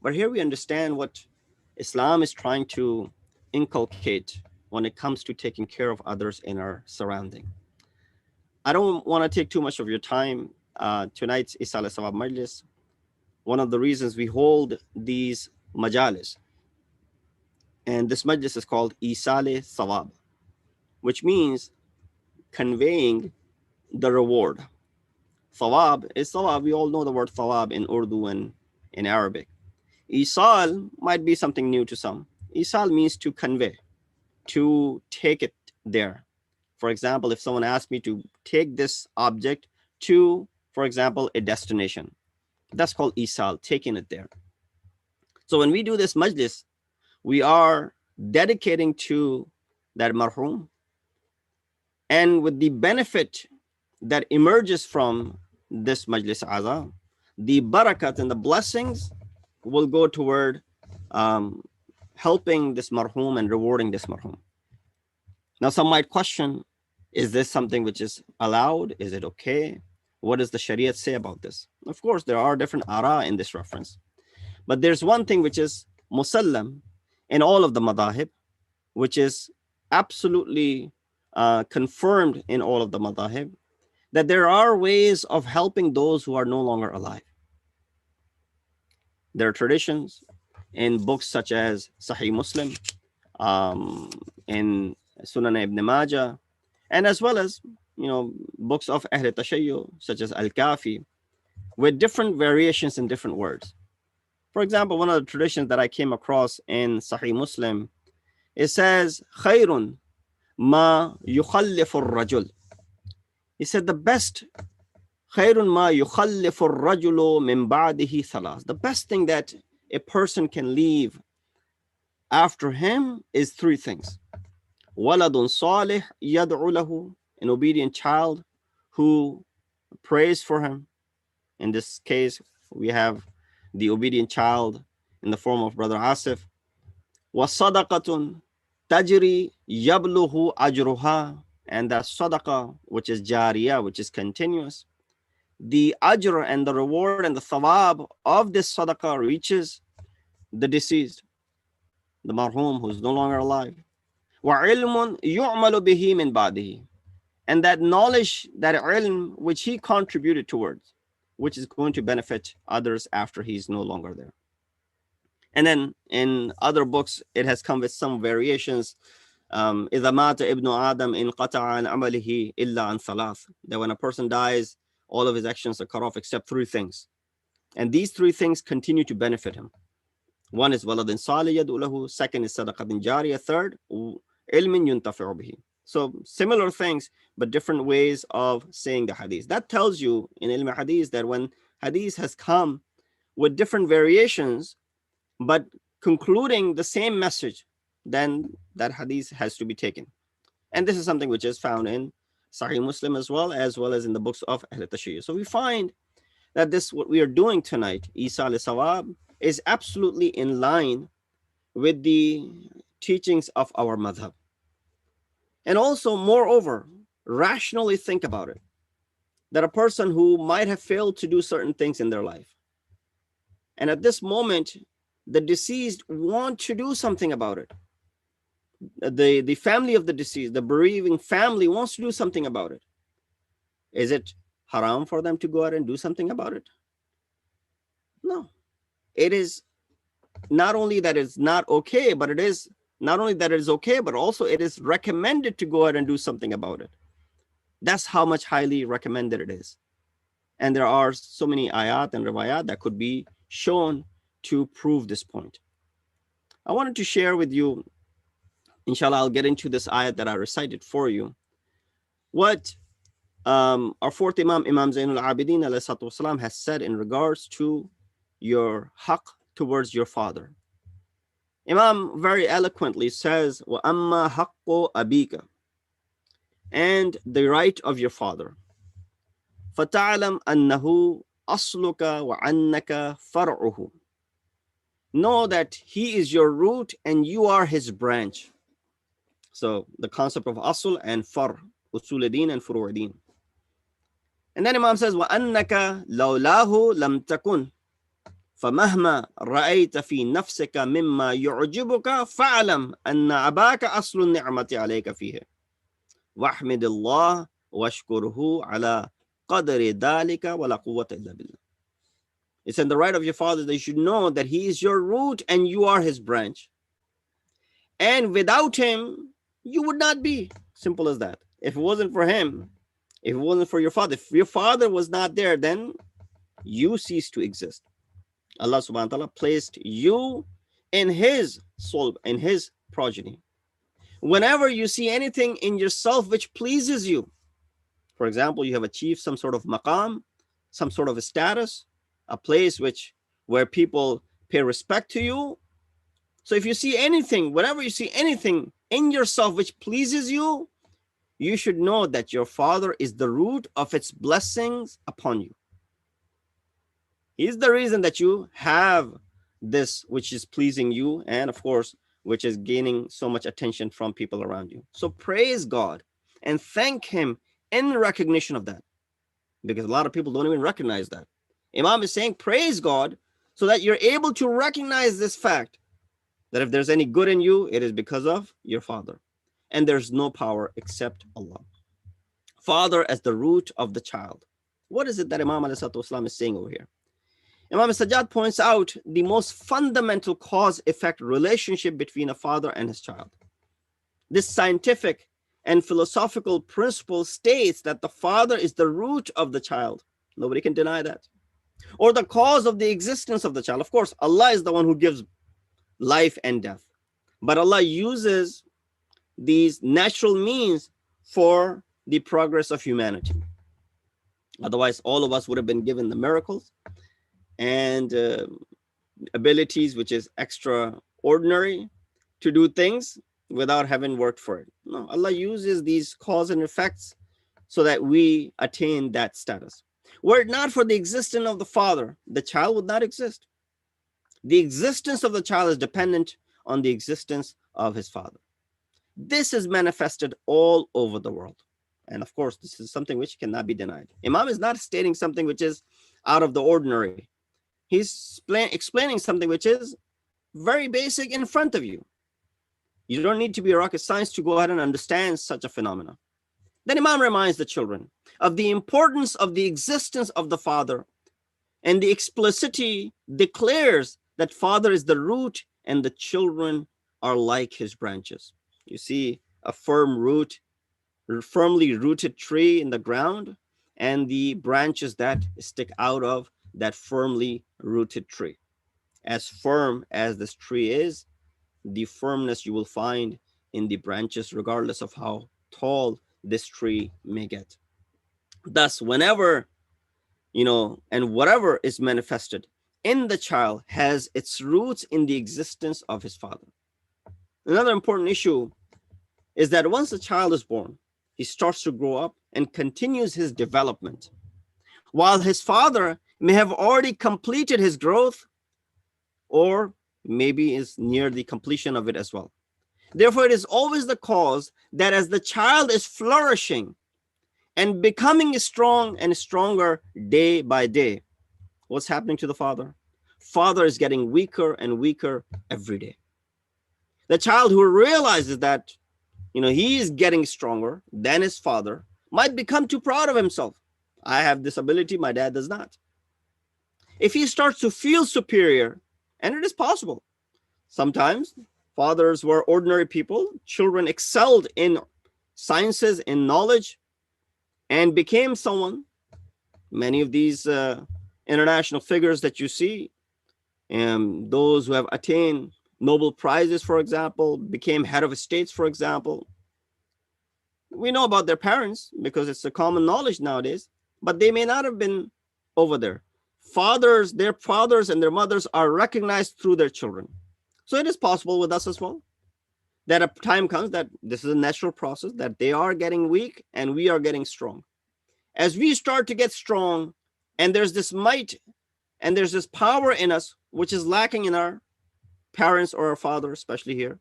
But here we understand what Islam is trying to inculcate when it comes to taking care of others in our surrounding. I don't want to take too much of your time. Tonight's Eisal-e-Thawab Majlis, one of the reasons we hold these majalis, and this majlis is called Eisal-e-Thawab, which means conveying the reward. Thawab is thawab. We all know the word thawab in Urdu and in Arabic. Isal might be something new to some. Isal means to convey, to take it there. For example, if someone asked me to take this object to, for example, a destination, that's called Isal, taking it there. So when we do this majlis, we are dedicating to that marhum, and with the benefit that emerges from this majlis azam, the barakat and the blessings will go toward helping this marhum and rewarding this marhum. Now, some might question, is this something which is allowed? Is it okay? What does the Sharia say about this? Of course, there are different ara in this reference. But there's one thing which is musallam in all of the madahib, which is absolutely confirmed in all of the madhahib, that there are ways of helping those who are no longer alive. There are traditions in books such as Sahih Muslim, in Sunan Ibn Majah, and as well as, books of Ahl Tashayyu such as Al-Kafi, with different variations in different words. For example, one of the traditions that I came across in Sahih Muslim, it says, "Khayrun ma yukhallifu ar-rajul." He said the best, "Khayrun ma yukhallifu ar-rajulu min ba'dihi thalas." The best thing that a person can leave after him is three things. Waladun salih yad'u lahu, an obedient child who prays for him. In this case, we have the obedient child in the form of Brother Asif. وَصَدَقَةٌ تَجْرِي يَبْلُغُ أَجْرُهَا, and that sadaqah, which is jariyah, which is continuous. The ajr and the reward and the thawab of this sadaqah reaches the deceased, the marhum, who's no longer alive. وَعِلْمٌ يُعْمَلُ بِهِ مِنْ بَعْدِهِ, and that knowledge, that ilm, which he contributed towards, which is going to benefit others after he's no longer there. And then in other books, it has come with some variations. إِذَا مَاتَ إِبْنُ آدَمْ إِنْقَطَعَ عَنْ عَمَلِهِ إِلَّا عَنْ ثَلَاثٍ, that when a person dies, all of his actions are cut off except three things. And these three things continue to benefit him. One is وَلَدٍ صَالِحٍ يَدْعُو لَهُ, second is صَدَقَةٍ جَارِيَةٍ, third عِلْمٍ يُنْتَفِعُ بِهِ. So similar things, but different ways of saying the hadith. That tells you in ilm hadith that when hadith has come with different variations, but concluding the same message, then that hadith has to be taken. And this is something which is found in Sahih Muslim as well as in the books of Ahl Tashayyu. So we find that this, what we are doing tonight, Eisal-e-Thawab, is absolutely in line with the teachings of our madhab. And also, moreover, rationally think about it, that a person who might have failed to do certain things in their life, and at this moment, the deceased want to do something about it. The family of the deceased, the bereaving family, wants to do something about it. Is it haram for them to go out and do something about it? No. It is not only that it's not okay, but it is not only that it is okay, but also it is recommended to go out and do something about it. That's how much highly recommended it is. And there are so many ayat and riwayat that could be shown to prove this point. I wanted to share with you, inshallah, I'll get into this ayat that I recited for you, what our fourth Imam, Imam Zainul Abidin alayhi wasalam, has said in regards to your haqq towards your father. Imam very eloquently says, وَأَمَّا حَقُّ أَبِيكَ, and the right of your father. فَتَعْلَمْ أَنَّهُ أَصْلُكَ وَعَنَّكَ فَرْعُهُ. Know that he is your root and you are his branch. So the concept of asl and far, usul-din and furu'-din. And then Imam says, وَأَنَّكَ لَوْلَاهُ لَمْ تَكُنْ فَمَهْمَا رَأَيْتَ فِي نَفْسِكَ مِمَّا يُعْجِبُكَ فَاعْلَمْ أَنَّ أَبَاكَ أَصْلُ النِّعْمَةِ عَلَيْكَ فِيهِ وَاحْمِدِ اللَّهِ وَاشْكُرْهُ عَلَى قَدْرِ ذَلِكَ وَلَا قُوَّةَ إِلَّا بِاللَّهِ. It's in the right of your father that you should know that he is your root and you are his branch. And without him, you would not be. Simple as that. If it wasn't for him, if it wasn't for your father, if your father was not there, then you cease to exist. Allah subhanahu wa ta'ala placed you in his soul, in his progeny. Whenever you see anything in yourself which pleases you, for example, you have achieved some sort of maqam, some sort of a status, a place where people pay respect to you. So if you see anything, whenever you see anything in yourself which pleases you, you should know that your father is the root of its blessings upon you. He's the reason that you have this which is pleasing you, and of course, which is gaining so much attention from people around you. So praise God and thank him in recognition of that, because a lot of people don't even recognize that. Imam is saying praise God so that you're able to recognize this fact, that if there's any good in you, it is because of your father. and there's no power except Allah. Father as the root of the child. What is it that Imam ﷺ is saying over here? Imam Sajjad points out the most fundamental cause-effect relationship between a father and his child. This scientific and philosophical principle states that the father is the root of the child. Nobody can deny that. Or the cause of the existence of the child. Of course, Allah is the one who gives life and death. But Allah uses these natural means for the progress of humanity. Otherwise, all of us would have been given the miracles and abilities, which is extraordinary, to do things without having worked for it. No, Allah uses these cause and effects so that we attain that status. Were it not for the existence of the father, the child would not exist. The existence of the child is dependent on the existence of his father. This is manifested all over the world. And of course, this is something which cannot be denied. Imam is not stating something which is out of the ordinary. He's explaining something which is very basic in front of you. You don't need to be a rocket science to go ahead and understand such a phenomenon. Then Imam reminds the children of the importance of the existence of the father, and the explicitly declares that father is the root and the children are like his branches. You see a firmly rooted tree in the ground and the branches that stick out of that firmly rooted tree. As firm as this tree is, the firmness you will find in the branches, regardless of how tall this tree may get. Thus, whenever, and whatever is manifested in the child has its roots in the existence of his father. Another important issue is that once a child is born, he starts to grow up and continues his development, while his father may have already completed his growth or maybe is near the completion of it as well. Therefore, it is always the cause that as the child is flourishing and becoming strong and stronger day by day, what's happening to the father? Father is getting weaker and weaker every day. The child who realizes that he is getting stronger than his father might become too proud of himself. I have this ability, my dad does not. If he starts to feel superior, and it is possible, sometimes fathers were ordinary people, children excelled in sciences, in knowledge, and became someone. Many of these international figures that you see, and those who have attained Nobel Prizes, for example, became head of states, for example. We know about their parents because it's a common knowledge nowadays, but they may not have been over there. Their fathers and their mothers are recognized through their children. So it is possible with us as well, that a time comes that this is a natural process, that they are getting weak and we are getting strong. As we start to get strong, and there's this might and there's this power in us, which is lacking in our parents or our father, especially here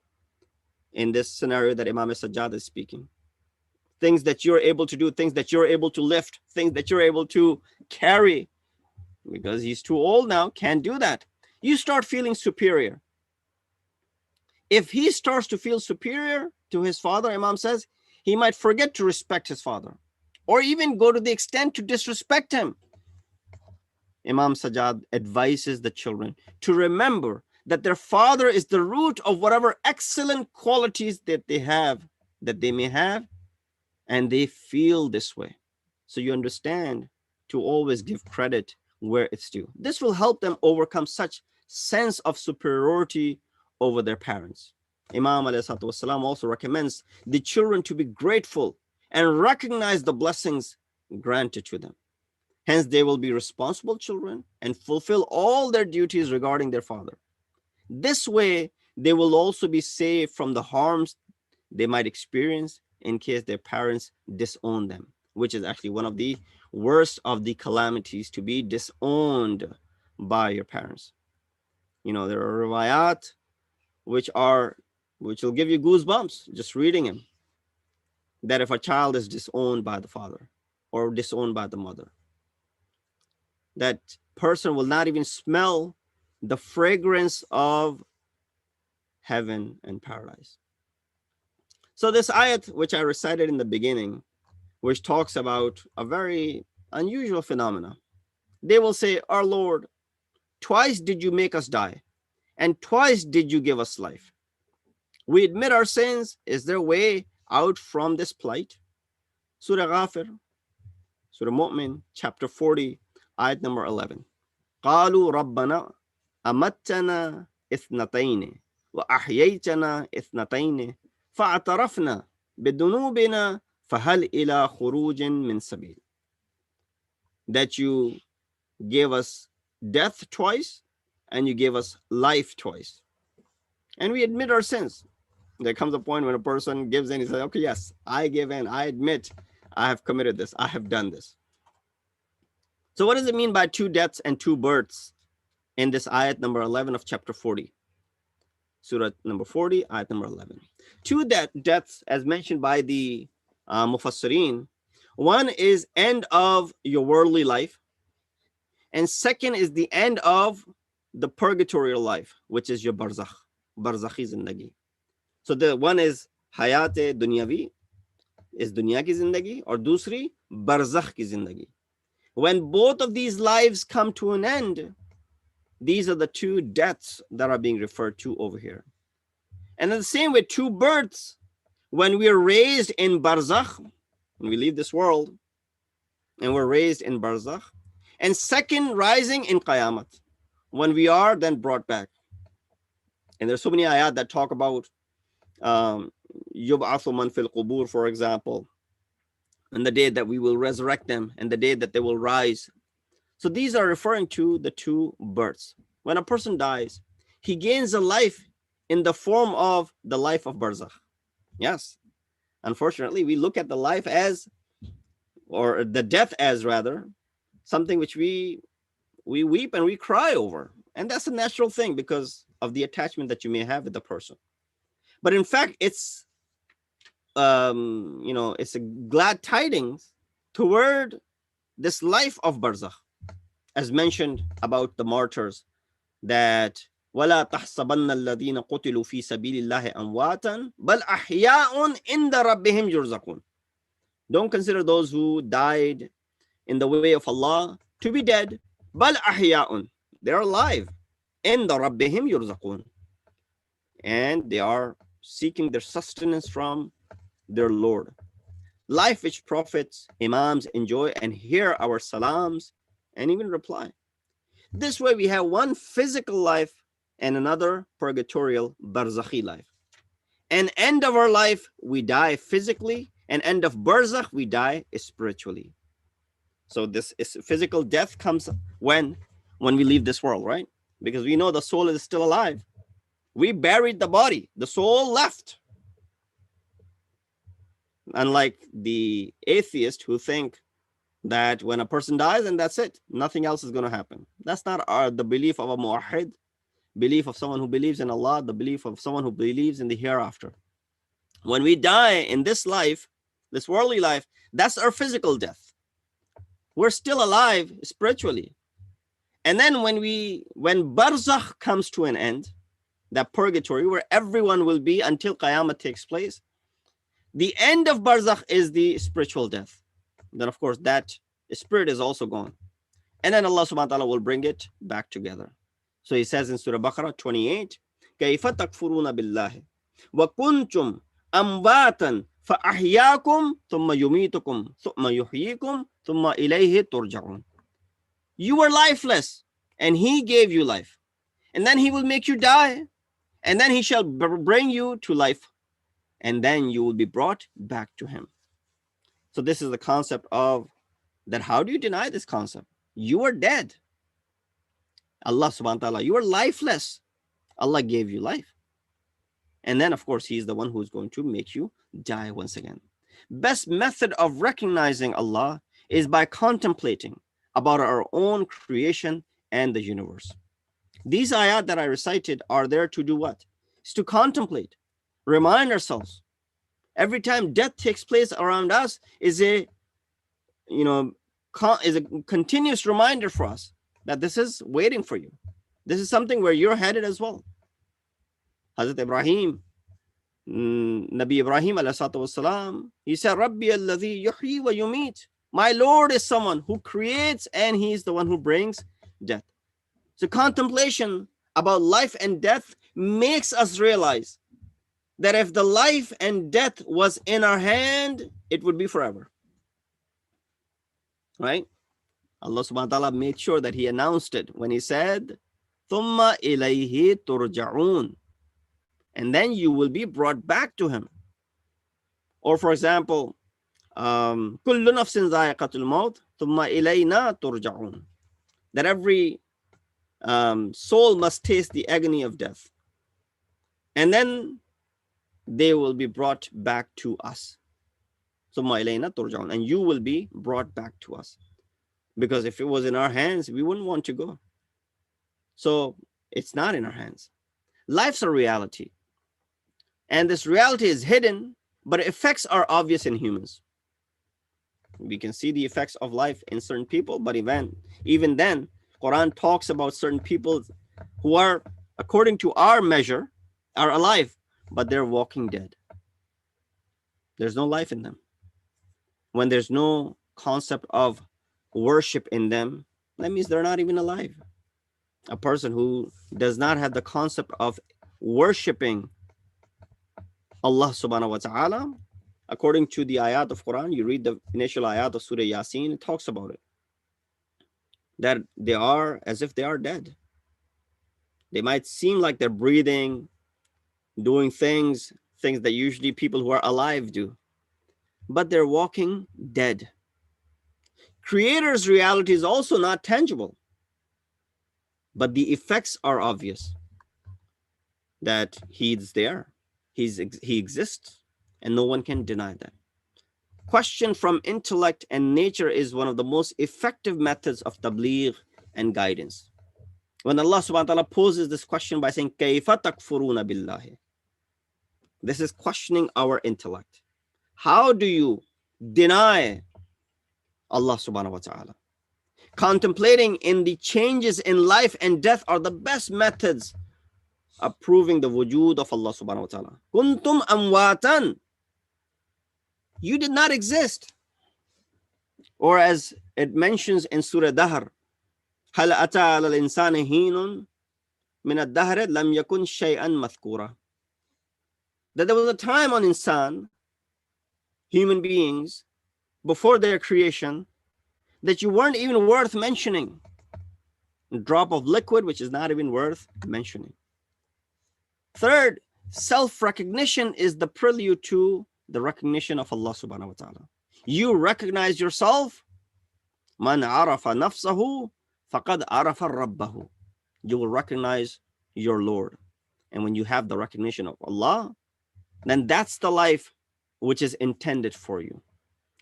in this scenario that Imam Sajjad is speaking. Things that you're able to do, things that you're able to lift, things that you're able to carry, because he's too old now, can't do that. You start feeling superior. If he starts to feel superior to his father, Imam says, he might forget to respect his father, or even go to the extent to disrespect him. Imam Sajjad advises the children to remember that their father is the root of whatever excellent qualities that they may have, and they feel this way. So you understand to always give credit where it's due. This will help them overcome such sense of superiority over their parents. Imam ﷺ also recommends the children to be grateful and recognize the blessings granted to them. Hence, they will be responsible children and fulfill all their duties regarding their father. This way, they will also be saved from the harms they might experience in case their parents disown them, which is actually one of the worst of the calamities, to be disowned by your parents. There are riwayat which will give you goosebumps just reading them, that if a child is disowned by the father or disowned by the mother, that person will not even smell the fragrance of heaven and paradise. So this ayat, which I recited in the beginning, which talks about a very unusual phenomena. They will say, our Lord, twice did you make us die, and twice did you give us life. We admit our sins. Is there a way out from this plight? Surah Ghafir, Surah Mu'min, chapter 40, ayat number 11. قالوا ربنا أمتنا اثنتين وأحييتنا اثنتين فاعترفنا بذنوبنا فهل إلى خروج من سبيل. That you gave us death twice and you gave us life twice. And we admit our sins. There comes a point when a person gives in, he says, okay, yes, I give in, I admit I have committed this, I have done this. So what does it mean by two deaths and two births in this ayat number 11 of chapter 40? Surah number 40, ayat number 11. Two deaths, as mentioned by the Mufassirin. One is end of your worldly life, and second is the end of the purgatorial life, which is your barzakh, barzakhi zindagi. So the one is hayat dunyavi, is dunya ki zindagi, or dusri barzakh ki zindagi. When both of these lives come to an end, these are the two deaths that are being referred to over here. And then the same with two births. When we are raised in barzakh, when we leave this world, and we're raised in barzakh. And second, rising in qayamat, when we are then brought back. And there's so many ayat that talk about yub'athu man fil qubur, for example, and the day that we will resurrect them and the day that they will rise. So these are referring to the two births. When a person dies, he gains a life in the form of the life of barzakh. Yes. Unfortunately, we look at the life as, or the death as rather, something which we weep and we cry over. And that's a natural thing because of the attachment that you may have with the person. But in fact, it's it's a glad tidings toward this life of barzakh, as mentioned about the martyrs, that وَلَا تَحْسَبَنَّ الَّذِينَ قُتِلُوا فِي سَبِيلِ اللَّهِ أَمْوَاتًا بَلْ أَحْيَاءٌ عِنْدَ رَبِّهِمْ يُرْزَقُونَ. Don't consider those who died in the way of Allah to be dead. بَلْ أَحْيَاءٌ. They're alive. عِنْدَ رَبِّهِمْ يُرْزَقُونَ. And they are seeking their sustenance from their Lord. Life which prophets, imams enjoy and hear our salams and even reply. This way we have one physical life and another purgatorial barzakhi life. And end of our life, we die physically, and end of barzakh, we die spiritually. So this is physical death comes when we leave this world, right? Because we know the soul is still alive. We buried the body, the soul left. Unlike the atheists who think that when a person dies and that's it, nothing else is going to happen. That's not the belief of a muwahhid, belief of someone who believes in Allah, the belief of someone who believes in the hereafter. When we die in this life, this worldly life, that's our physical death. We're still alive spiritually. And then when barzakh comes to an end, that purgatory where everyone will be until qiyamah takes place, the end of barzakh is the spiritual death. Then of course that spirit is also gone. And then Allah subhanahu wa ta'ala will bring it back together. So he says in Surah Baqarah 28, كَيْفَ تَكْفُرُونَ بِاللَّهِ وَكُنْتُمْ أَمْوَاتًا فَأَحْيَاكُمْ ثُمَّ يُمِيتُكُمْ ثُمَّ يُحْيِيكُمْ ثُمَّ إِلَيْهِ تُرْجَعُونَ. You were lifeless and he gave you life. And then he will make you die. And then he shall bring you to life. And then you will be brought back to him. So this is the concept of that. How do you deny this concept? You are dead. Allah subhanahu wa ta'ala, you are lifeless. Allah gave you life. And then of course, he's the one who's going to make you die once again. Best method of recognizing Allah is by contemplating about our own creation and the universe. These ayat that I recited are there to do what? It's to contemplate, remind ourselves. Every time death takes place around us is a continuous reminder for us that this is waiting for you. This is something where you're headed as well. Hazrat Ibrahim Nabi Ibrahim والسلام, he said, Rabbi alladhi yuhyi wa yumit. My Lord is someone who creates and he is the one who brings death. So contemplation about life and death makes us realize that if the life and death was in our hand, it would be forever. Right? Allah subhanahu wa ta'ala made sure that he announced it when he said, Thumma ilayhi turja'un. And then you will be brought back to him. Or for example, kullu nafsin za'iqatul maut, thumma ilayna turja'un. That every soul must taste the agony of death. And then they will be brought back to us. Thumma ilayna turja'un. And you will be brought back to us. Because if it was in our hands, we wouldn't want to go. So it's not in our hands. Life's a reality. And this reality is hidden, but effects are obvious in humans. We can see the effects of life in certain people, but even then, Quran talks about certain people who are, according to our measure, are alive, but they're walking dead. There's no life in them. When there's no concept of worship in them, that means they're not even alive. A person who does not have the concept of worshiping Allah subhanahu wa ta'ala, according to the ayat of Quran, you read the initial ayat of Surah Yasin, it talks about it. That they are as if they are dead. They might seem like they're breathing, doing things that usually people who are alive do, but they're walking dead. Creator's reality is also not tangible, but the effects are obvious. That he's there, he exists, and no one can deny that. Question from intellect and nature is one of the most effective methods of tabligh and guidance. When Allah subhanahu wa ta'ala poses this question by saying, Kayfa takfuruna billahi? This is questioning our intellect. How do you deny Allah subhanahu wa ta'ala? Contemplating in the changes in life and death are the best methods of proving the wujud of Allah subhanahu wa ta'ala. Kuntum amwatan. You did not exist. Or as it mentions in Surah Dahr, هل أتى على الإنسان حين من الدهر لم يكن شيئا مذكورا. That there was a time on insan, human beings, before their creation, that you weren't even worth mentioning. A drop of liquid, which is not even worth mentioning. Third, self-recognition is the prelude to the recognition of Allah subhanahu wa ta'ala. You recognize yourself. Man arafa nafsahu faqad arafa rabbahu. You will recognize your Lord. And when you have the recognition of Allah, then that's the life which is intended for you.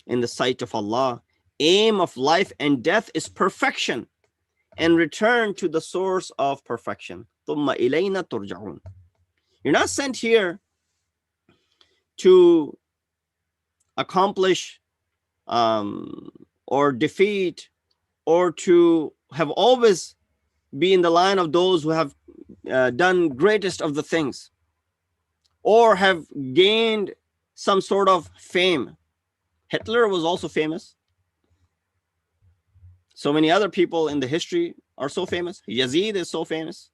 In the sight of Allah, aim of life and death is perfection and return to the source of perfection. ثُمَّ إِلَيْنَا تُرْجَعُونَ. You're not sent here to accomplish or defeat or to have always be in the line of those who have done greatest of the things or have gained some sort of fame. Hitler was also famous. So many other people in the history are so famous. Yazid is so famous.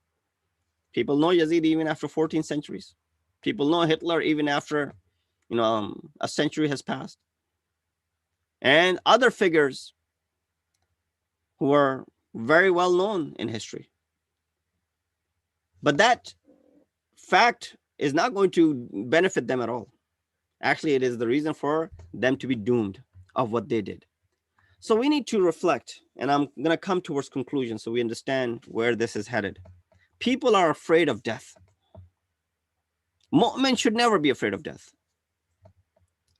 People know Yazid even after 14 centuries. People know Hitler even after, a century has passed. And other figures who are very well known in history. But that fact is not going to benefit them at all. Actually, it is the reason for them to be doomed of what they did. So we need to reflect, and I'm going to come towards conclusion so we understand where this is headed. People are afraid of death. Mu'min should never be afraid of death.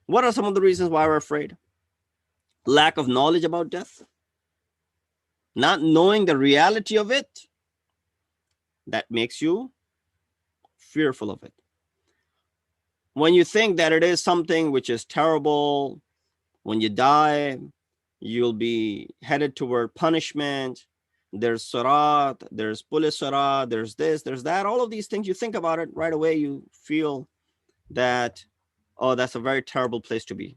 What are some of the reasons why we're afraid? Lack of knowledge about death. Not knowing the reality of it. That makes you fearful of it. When you think that it is something which is terrible, when you die, you'll be headed toward punishment. There's surat, there's police surat, there's this, there's that. All of these things, you think about it right away, you feel that, oh, that's a very terrible place to be.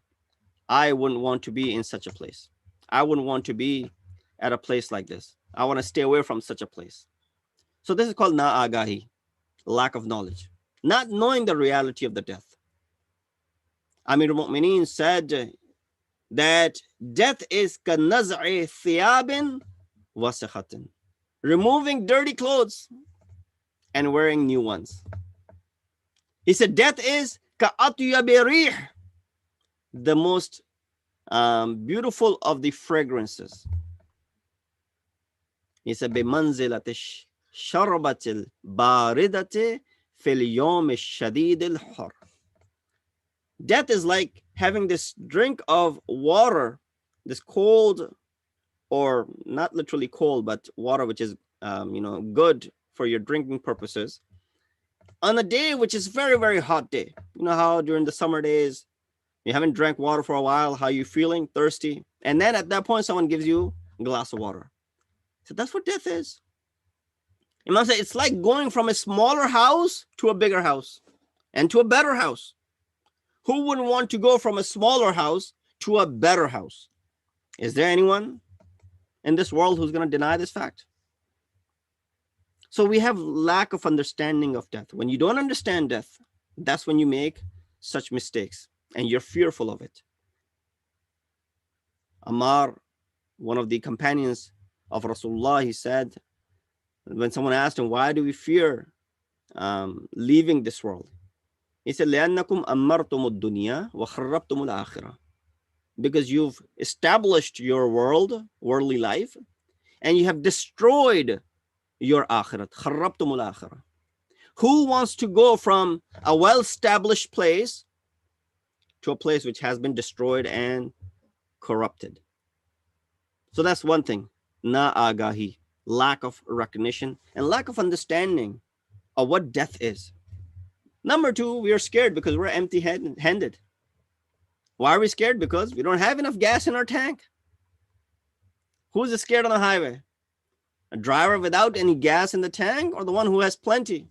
I wouldn't want to be in such a place. I wouldn't want to be at a place like this. I want to stay away from such a place. So this is called na'agahi, lack of knowledge, not knowing the reality of the death. Amir al-Mu'mineen said that death is kanaz'i thiyabin wasikhatin, removing dirty clothes and wearing new ones. He said death is ka'atyabi rih, the most beautiful of the fragrances. He said bimanzilati sharbatil baridati fil yawm ash-shadid al-har. Death is like having this drink of water, this cold, or not literally cold, but water which is good for your drinking purposes, on a day which is very, very hot day. You know how during the summer days you haven't drank water for a while, how you feeling? Thirsty. And then at that point someone gives you a glass of water. So that's what death is. Imam said it's like going from a smaller house to a bigger house and to a better house. Who wouldn't want to go from a smaller house to a better house? Is there anyone in this world who's going to deny this fact? So we have lack of understanding of death. When you don't understand death, that's when you make such mistakes and you're fearful of it. Ammar, one of the companions of Rasulullah, he said, when someone asked him, why do we fear leaving this world? He said, لأنكم أمرتم الدنيا وخربتم الآخرة. Because you've established your world, worldly life, and you have destroyed your akhirat. خربتم الآخرة. Who wants to go from a well-established place to a place which has been destroyed and corrupted? So that's one thing. Na'agahi, lack of recognition and lack of understanding of what death is. Number two, we are scared because we're empty-handed. Why are we scared? Because we don't have enough gas in our tank. Who's scared on the highway? A driver without any gas in the tank, or the one who has plenty,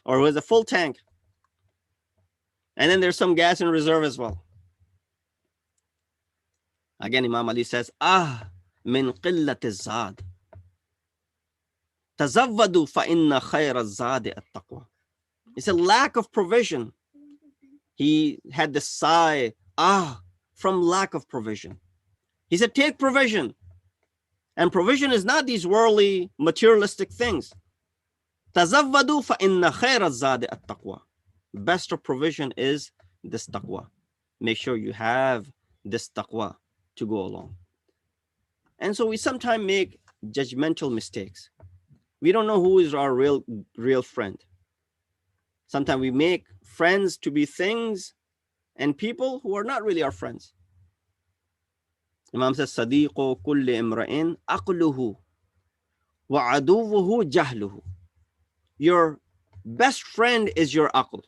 or who has a full tank? And then there's some gas in reserve as well. Again, Imam Ali says, min qillat az-zad. Tazawwadu fa inna khayra az-zadi at-taqwa. It's a lack of provision. He had the sigh, from lack of provision. He said, take provision. And provision is not these worldly, materialistic things. Tazawwadu fa inna khayra az-zadi at-taqwa. Best of provision is this taqwa. Make sure you have this taqwa to go along. And so we sometimes make judgmental mistakes. We don't know who is our real friend. Sometimes we make friends to be things and people who are not really our friends. Imam says, Sadiqu kulli imra'in aqluhu wa aduwuhu jahluhu. Your best friend is your aql,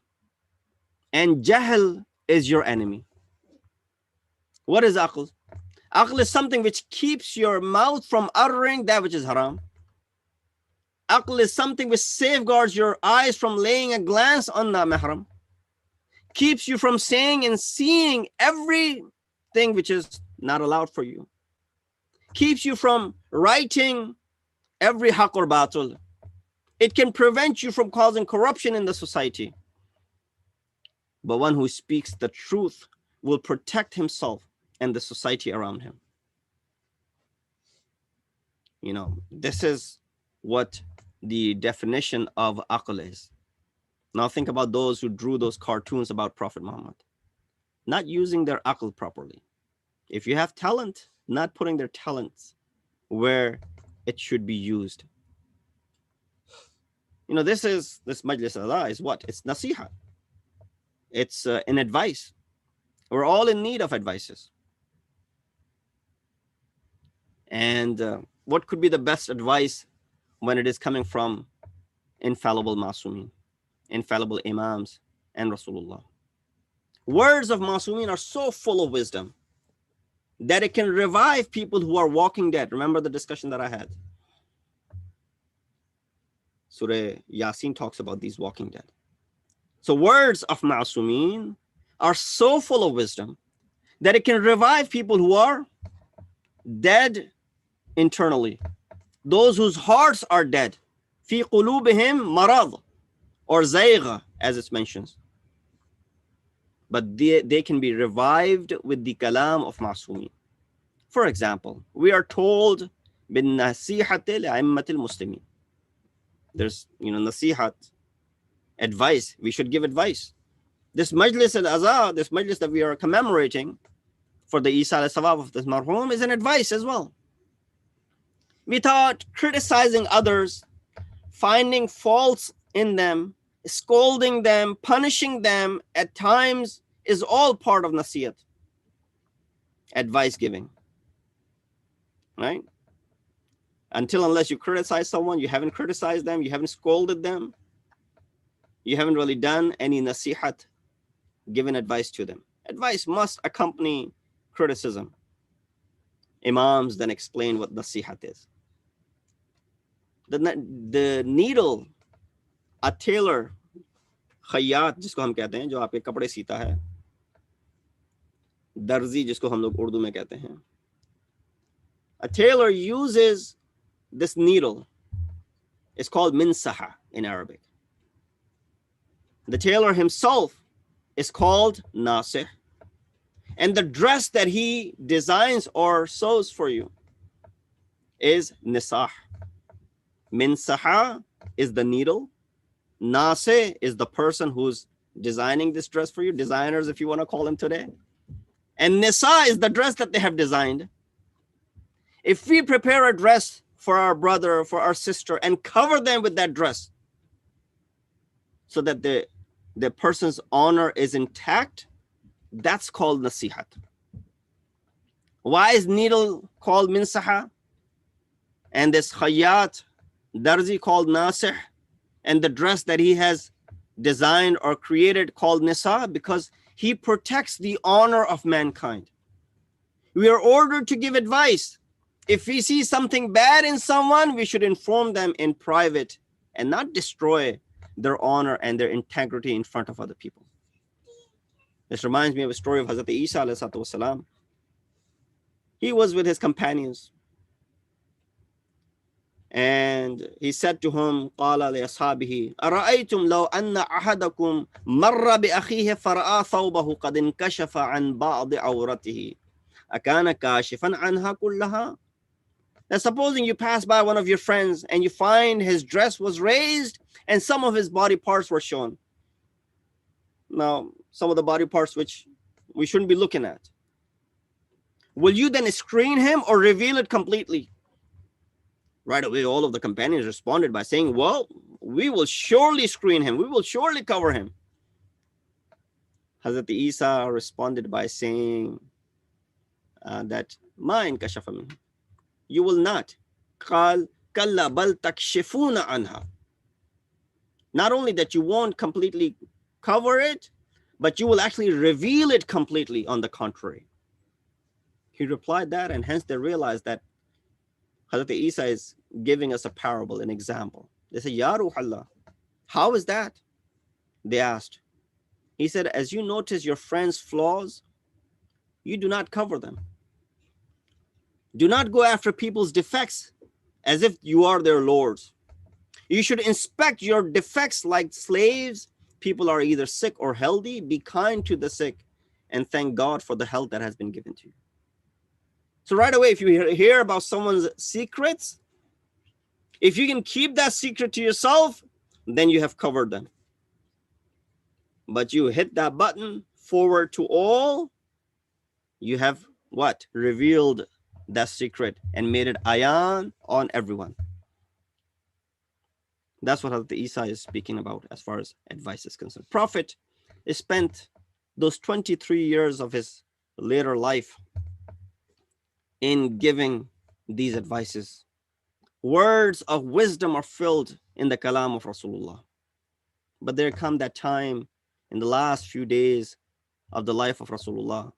and jahl is your enemy. What is aql? Aql is something which keeps your mouth from uttering that which is haram. Aql is something which safeguards your eyes from laying a glance on the mahram, keeps you from saying and seeing everything which is not allowed for you, keeps you from writing every haq or batil. It can prevent you from causing corruption in the society. But one who speaks the truth will protect himself and the society around him. This is what the definition of aql is. Now think about those who drew those cartoons about Prophet Muhammad, not using their aql properly. If you have talent, not putting their talents where it should be used. This Majlis-e-Ali is what? It's nasiha. It's an advice. We're all in need of advices. And what could be the best advice when it is coming from infallible Masumin, infallible Imams, and Rasulullah? Words of Masumin are so full of wisdom that it can revive people who are walking dead. Remember the discussion that I had? Surah Yasin talks about these walking dead. So words of ma'sumin are so full of wisdom that it can revive people who are dead internally, those whose hearts are dead. في قلوبهم مرض, or زيغ, as it mentions. But they can be revived with the kalam of ma'sumin. For example, we are told بالنصيحة لأئمة المسلمين. There's, nasihat, advice. We should give advice. This Majlis-e-Ali, this Majlis that we are commemorating for the Eisal-e-Thawab of this Marhum, is an advice as well. Without criticizing others, finding faults in them, scolding them, punishing them at times is all part of nasihat, advice giving, right? Unless you criticize someone, you haven't criticized them, you haven't scolded them, you haven't really done any nasihat, given advice to them. Advice must accompany criticism. Imams then explain what nasihat is. The needle, a tailor, खय्यात जिसको हम कहते हैं, जो आपके कपड़े सीता है, दर्जी जिसको हम लोग उर्दू में कहते हैं, a tailor uses this needle. It's called minsaha in Arabic. The tailor himself is called nasih, and the dress that he designs or sews for you is nisah. Minsaha is the needle. Nasih is the person who's designing this dress for you, designers if you want to call them today. And nisa is the dress that they have designed. If we prepare a dress for our brother, for our sister, and cover them with that dress so that the person's honor is intact, that's called nasihat. Why is needle called minsaha? And this khayyat, darzi, called nasih? And the dress that he has designed or created called nisa? Because he protects the honor of mankind. We are ordered to give advice. If we see something bad in someone, we should inform them in private and not destroy their honor and their integrity in front of other people. This reminds me of a story of Hazrat Isa. He was with his companions, and he said to him, قال لأصحابه أرأيتم لو أن أحدكم مر بأخيه فرأى ثوبه قد انكشف عن بعض عورته أكان كاشفا عنها كلها. Now, supposing you pass by one of your friends and you find his dress was raised and some of his body parts were shown. Now, some of the body parts which we shouldn't be looking at. Will you then screen him or reveal it completely? Right away, all of the companions responded by saying, well, we will surely screen him. We will surely cover him. Hazrat Isa responded by saying that, Ma inkashafa minhu. You will not. قال كلا بل تكشفون عنها. Not only that you won't completely cover it, but you will actually reveal it completely, on the contrary. He replied that, and hence they realized that Hazrat Isa is giving us a parable, an example. They said, Ya Ruh Allah, how is that? They asked. He said, as you notice your friend's flaws, you do not cover them. Do not go after people's defects as if you are their lords. You should inspect your defects like slaves. People are either sick or healthy. Be kind to the sick and thank God for the health that has been given to you. So right away, if you hear about someone's secrets, if you can keep that secret to yourself, then you have covered them. But you hit that button, forward to all, you have what? Revealed that secret and made it ayan on everyone. That's what Hazrat Isa is speaking about as far as advice is concerned. Prophet spent those 23 years of his later life in giving these advices. Words of wisdom are filled in the kalam of Rasulullah. But there come that time in the last few days of the life of Rasulullah.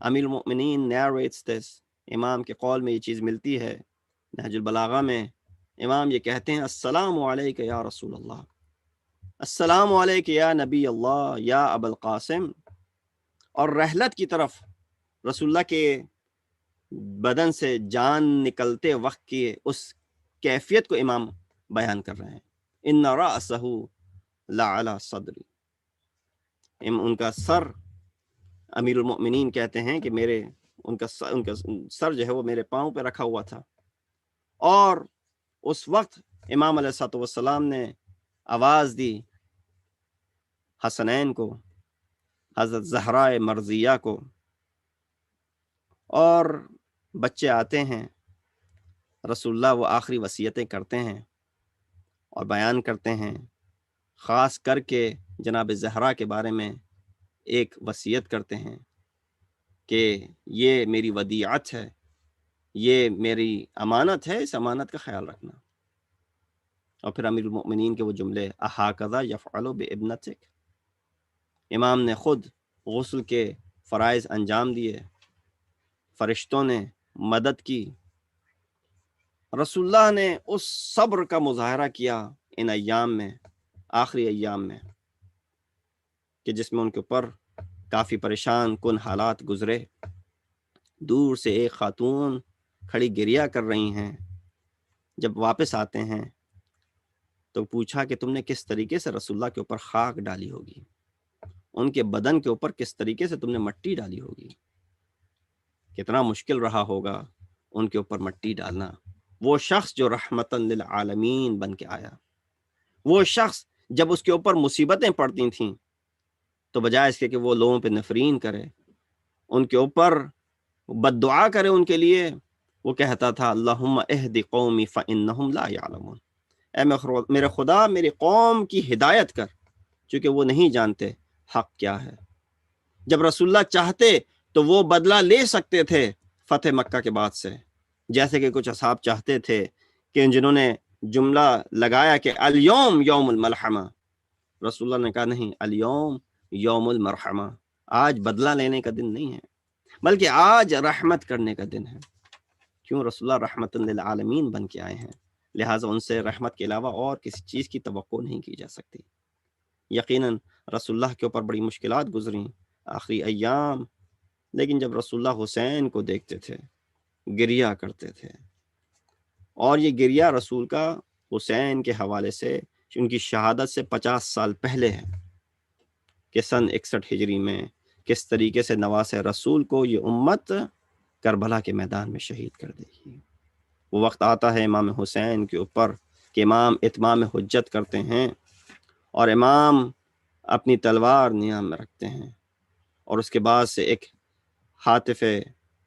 Amir al-Mu'mineen narrates this. Imam के कौल में ये चीज़ मिलती है. नहजुल बलागा में इमाम ये कहते हैं, अस्सलामु अलैका या रसूल अल्लाह. السلام علیک یا نبی اللہ یا ابا القاسم، اور رحلت کی طرف رسول اللہ کے بدن سے جان نکلتے وقت کی اس کیفیت کو امام بیان کر رہے ہیں. ان رأسہ لعلی صدری، ان کا سر، امیر المؤمنین کہتے ہیں کہ ان کا سر جو ہے وہ میرے پاؤں پہ رکھا ہوا تھا. اور اس وقت امام علیہ الصلوۃ والسلام نے آواز دی حسنین کو، حضرت زہرا مرضیہ کو، اور بچے آتے ہیں. رسول اللہ وہ آخری وصیتیں کرتے ہیں اور بیان کرتے ہیں، خاص کر کے جناب زہرا کے بارے میں ایک وصیت کرتے ہیں کہ یہ میری ودیعت ہے، یہ میری امانت ہے، اس امانت کا خیال رکھنا. اور پھر امیر المؤمنین کے وہ جملے احاکذا یفعل بابنتک، امام نے خود غسل کے فرائض انجام دیے، فرشتوں نے مدد کی. رسول اللہ نے اس صبر کا مظاہرہ کیا ان ایام میں، آخری ایام میں، کہ جس میں ان کے اوپر کافی پریشان کن حالات گزرے. دور سے ایک خاتون کھڑی گریہ کر رہی ہیں. جب واپس آتے ہیں تو پوچھا کہ تم نے کس طریقے سے رسول اللہ کے اوپر خاک ڈالی ہوگی، ان کے بدن کے اوپر کس طریقے سے تم نے مٹی ڈالی ہوگی. کتنا مشکل رہا ہوگا ان کے اوپر مٹی ڈالنا. وہ شخص جو رحمتاً للعالمین بن کے آیا، وہ شخص جب اس کے اوپر مصیبتیں پڑتی تھیں تو بجائے اس کے کہ وہ لوگوں پہ نفرین کرے، ان کے اوپر بد دعا کرے ان کے لیے، وہ کہتا تھا اللہم اہد قومی فانہم لا یعلمون، اے میرے خدا میری قوم کی ہدایت کر، چونکہ وہ نہیں جانتے حق کیا ہے. جب رسول اللہ چاہتے تو وہ بدلہ لے سکتے تھے فتح مکہ کے بعد سے، جیسے کہ کچھ اصحاب چاہتے تھے کہ جنہوں نے جملہ لگایا کہ الیوم یوم الملحمہ، رسول اللہ نے کہا نہیں، الیوم یوم المرحمہ، آج بدلہ لینے کا دن نہیں ہے بلکہ آج رحمت کرنے کا دن ہے. کیوں؟ رسول اللہ رحمت للعالمین بن کے آئے ہیں، لہٰذا ان سے رحمت کے علاوہ اور کسی چیز کی توقع نہیں کی جا سکتی. یقیناً رسول اللہ کے اوپر بڑی مشکلات گزریں آخری ایام، لیکن جب رسول اللہ حسین کو دیکھتے تھے گریہ کرتے تھے. اور یہ گریہ رسول کا حسین کے حوالے سے ان کی شہادت سے 50 سال پہلے ہے کہ سن 61 ہجری میں کس طریقے سے نواس رسول کو یہ امت کربلا کے میدان میں شہید کر دے گی. وہ وقت آتا ہے امام حسین کے اوپر کہ امام اتمام حجت کرتے ہیں اور امام اپنی تلوار نیام میں رکھتے ہیں، اور اس کے بعد سے ایک ہاتف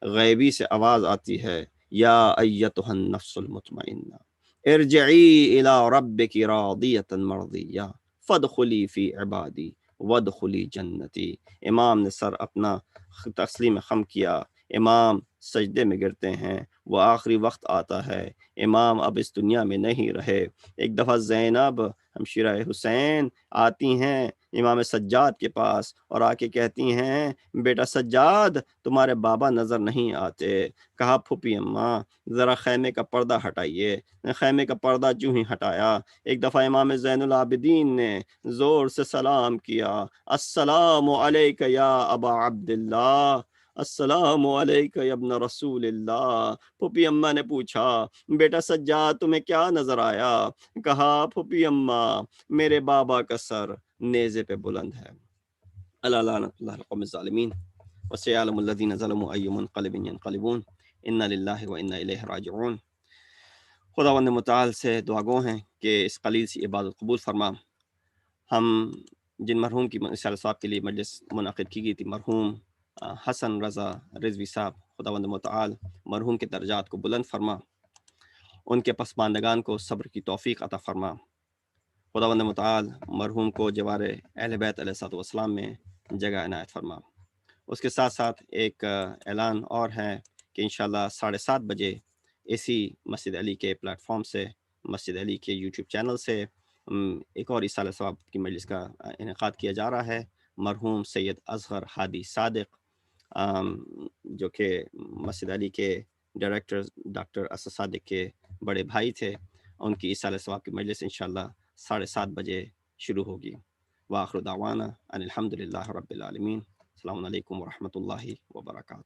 غیبی سے آواز آتی ہے یا ایتها النفس المطمئنہ ارجعی الی ربک راضیۃ مرضیہ فادخلی فی عبادی وادخلی جنتی. امام نے سر اپنا تسلیم خم کیا، امام سجدے میں گرتے ہیں. وہ آخری وقت آتا ہے، امام اب اس دنیا میں نہیں رہے. ایک دفعہ زینب ہمشیرہ حسین آتی ہیں امام سجاد کے پاس اور آ کے کہتی ہیں بیٹا سجاد تمہارے بابا نظر نہیں آتے. کہا پھوپھی اماں ذرا خیمے کا پردہ ہٹائیے. خیمے کا پردہ جو ہی ہٹایا، ایک دفعہ امام زین العابدین نے زور سے سلام کیا، السلام علیک یا ابا عبداللہ، السلام علیک یا ابن رسول اللہ. پھوپھی اماں نے پوچھا بیٹا سجاد تمہیں کیا نظر آیا؟ کہا پھوپھی اماں میرے بابا کا سر نیزے پہ بلند ہے. الا لعنۃ اللہ القوم الظالمین وسيعلم الذين ظلموا أي منقلب ينقلبون إنا لله وإنا إليه راجعون. خداوند متعال سے دعا گو ہیں کہ اس قلیل سی عبادت قبول فرما. ہم جن مرحوم کی اِسال صاحب کے لیے مجلس منعقد کی گئی تھی، مرحوم حسن رضا رضوی صاحب، خداوند متعال مرحوم کے درجات کو بلند فرما، ان کے پسماندگان کو صبر کی توفیق عطا فرما. خداوند متعال مرحوم کو جوار اہل بیت علیہ السلام میں جگہ عنایت فرما. اس کے ساتھ ساتھ ایک اعلان اور ہے کہ انشاءاللہ 7:30 بجے اسی مسجد علی کے پلیٹ فارم سے، مسجد علی کے یوٹیوب چینل سے ایک اور ایسال-e-Thawab کی مجلس کا انعقاد کیا جا رہا ہے. مرحوم سید اصغر ہادی صادق جو کہ مسجد علی کے ڈائریکٹر ڈاکٹر اسد صادق کے بڑے بھائی تھے، ان کی ایسال-e-Thawab کی مجلس انشاءاللہ 7:30 بجے شروع ہوگی. وآخر دعوانا ان الحمد للہ رب العالمین. السلام علیکم ورحمۃ اللہ وبرکاتہ.